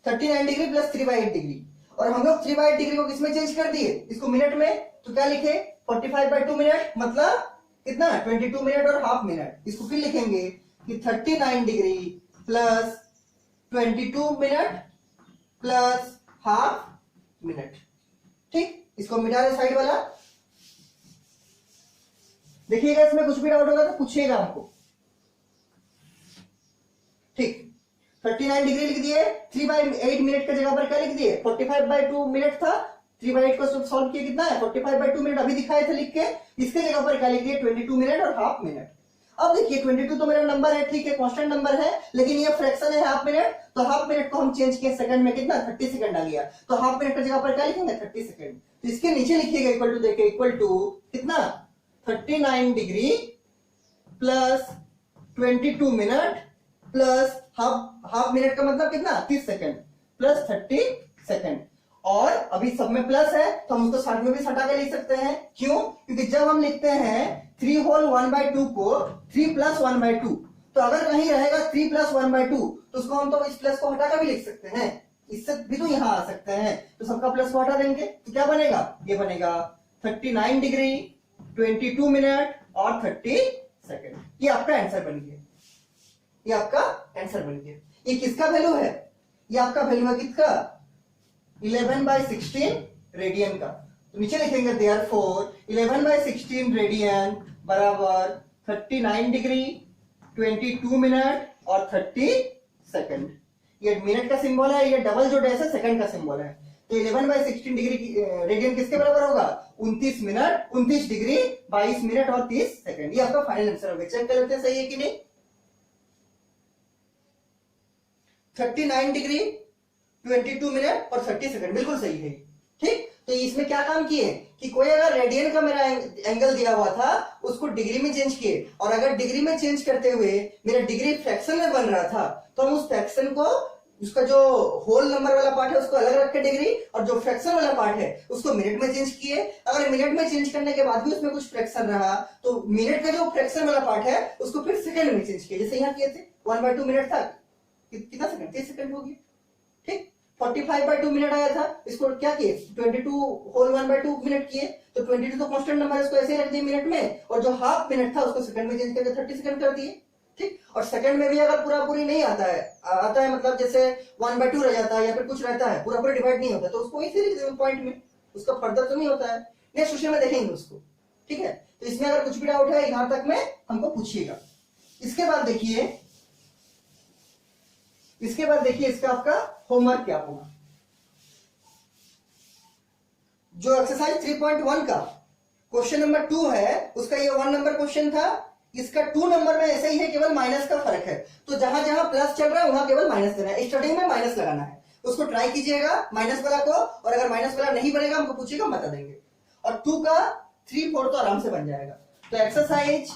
39 डिग्री प्लस 3/8 डिग्री, और हम लोग 3/8 डिग्री को किसमें चेंज कर दिए, इसको मिनट में, तो क्या लिखे 45/2 मिनट मतलब कितना 22 मिनट और हाफ मिनट, इसको फिर लिखेंगे कि 39 degree plus 22 minute plus half minute. ठीक, इसको मिटा दे साइड वाला। देखिएगा इसमें कुछ भी डाउट होगा तो पूछिएगा हमको। ठीक, 39 डिग्री लिख दिए, 3/8 मिनट की जगह पर क्या लिख दिए 45/2 मिनट था, 3/8 को सॉल्व किया कितना है 45/2 मिनट अभी दिखाए थे लिख के, इसके जगह पर क्या लिख दिए 22 मिनट और हाफ मिनट। अब देखिए 22 तो मेरा नंबर है, ठीक है कांस्टेंट नंबर है, लेकिन ये फ्रैक्शन है हाफ मिनट, तो हाफ मिनट को हम चेंज किए सेकंड में, कितना 30 सेकंड आ गया, तो हाफ मिनट की जगह पर क्या लिखेंगे 30 सेकंड, तो इसके नीचे लिखिएगा इक्वल टू, देखिए इक्वल टू कितना 39 degree plus 22 minute plus half minute का मतलब कितना 30 सेकंड प्लस 30 सेकंड, और अभी सब में प्लस है तो हम उसको साथ में भी सटा के लिख सकते हैं, क्यों, क्योंकि जब हम लिखते हैं 3 होल 1/2 को 3 प्लस 1/2, तो अगर कहीं रहेगा 3 प्लस 1/2 तो उसको हम तो इस प्लस को हटा कर भी लिख सकते हैं, इससे भी तो यहां आ सकते हैं, तो सबका प्लस को हटा देंगे तो क्या बनेगा, ये बनेगा 39 डिग्री 22 मिनट और 30 सेकंड। ये आपका आंसर बन गया, ये आपका आंसर बन गया। ये किसका वैल्यू है, ये आपका वैल्यू है किसका 11/16 रेडियन का, तो नीचे लिखेंगे देयरफॉर 11/16 रेडियन बराबर 39 डिग्री 22 मिनट और 30 सेकंड। ये मिनट का सिंबल है, ये डबल जो डैश है सेकंड का सिंबल है, तो 11/16 डिग्री रेडियन किसके बराबर होगा 29 मिनट 29 डिग्री 22 मिनट और 30 सेकंड। ये आपका फाइनल आंसर होगा, चेक कर लेते हैं सही है कि नहीं। 39 डिग्री 22 मिनट और 30 सेकंड बिल्कुल सही है। ठीक, तो इसमें क्या काम किए कि कोई अगर रेडियन का मेरा एंगल दिया हुआ था उसको डिग्री में चेंज किए, और अगर डिग्री में चेंज करते हुए मेरा डिग्री फ्रैक्शन में बन रहा था तो हम उस फ्रैक्शन को, उसका जो होल नंबर वाला पार्ट है उसको अलग रख के डिग्री, और जो फ्रैक्शन वाला पार्ट है उसको मिनट में चेंज किए। अगर मिनट में चेंज करने के बाद भी उसमें कुछ फ्रैक्शन रहा तो मिनट का जो फ्रैक्शन वाला पार्ट है उसको फिर सेकंड में चेंज किए, जैसे यहाँ किए थे 1/2 मिनट था, कितना सेकंड 30 सेकंड हो गया। ठीक, 45/2 मिनट आया था, इसको क्या किए 22 होल 1/2 मिनट किए, तो 22 तो कांस्टेंट नंबर है, इसको ऐसे ही रख दिए मिनट में, और जो हाफ मिनट था उसको सेकंड में चेंज करके 30 सेकंड कर दिए। ठीक, और सेकंड में भी अगर पूरा पूरी नहीं आता है मतलब जैसे 1/2 रह जाता है या फिर कुछ रहता है पूरा पूरा डिवाइड नहीं होता, तो उसको इसी लिख देंगे पॉइंट में, उसका फर्दर तो नहीं होता है, नेक्स्ट क्वेश्चन में देखेंगे उसको। ठीक है, तो इसमें अगर कुछ भी डाउट है यहां तक में हमको पूछिएगा। इसके बाद देखिए इसका आपका होमवर्क क्या होगा, जो एक्सरसाइज 3.1 का क्वेश्चन नंबर 2 है उसका ये 1 नंबर क्वेश्चन था, इसका 2 नंबर में ऐसे ही है, केवल माइनस का फर्क है, तो जहां जहां प्लस चल रहा है वहां केवल माइनस देना है, स्टार्टिंग में माइनस लगाना है, उसको ट्राई कीजिएगा माइनस वाला को, और अगर माइनस वाला नहीं बनेगा हमको पूछिएगा बता देंगे, और 2 का 3/4 तो आराम से बन जाएगा। तो एक्सरसाइज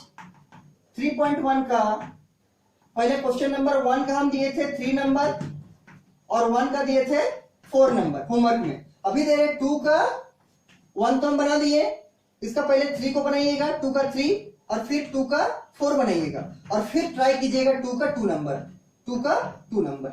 3.1 का पहले क्वेश्चन नंबर 1 का हम दिए थे 3 नंबर और 1 का दिए थे 4 नंबर होमवर्क में, अभी दे रहे 2 का 1 तो हम बना दिए, इसका पहले 3 को बनाइएगा 2 का 3 और फिर 2 का 4 बनाइएगा, और फिर ट्राई कीजिएगा 2 का 2 नंबर।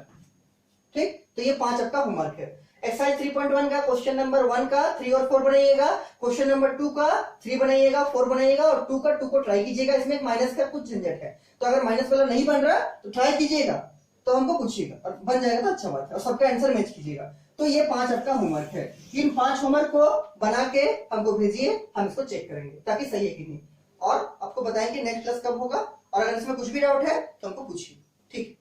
ठीक, तो ये 5 आपका होमवर्क है। एक्सरसाइज 3.1 का क्वेश्चन नंबर 1 का 3 और 4 बनाइएगा, क्वेश्चन नंबर 2 का 3 बनाइएगा 4 बनाइएगा, और 2 का 2 को ट्राई कीजिएगा, इसमें एक माइनस का कुछ झंझट है, तो अगर माइनस वाला नहीं बन रहा तो ट्राई कीजिएगा, तो हमको पूछिएगा, और बन जाएगा तो अच्छा बात है, और सबका आंसर मैच कीजिएगा। तो ये 5 आपका होमवर्क है, इन 5 होमवर्क को बना के हमको भेजिए, हम इसको चेक करेंगे ताकि सही है कि नहीं, और आपको बताएंगे नेक्स्ट क्लास कब होगा, और अगर इसमें कुछ भी डाउट है तो हमको पूछिए। ठीक।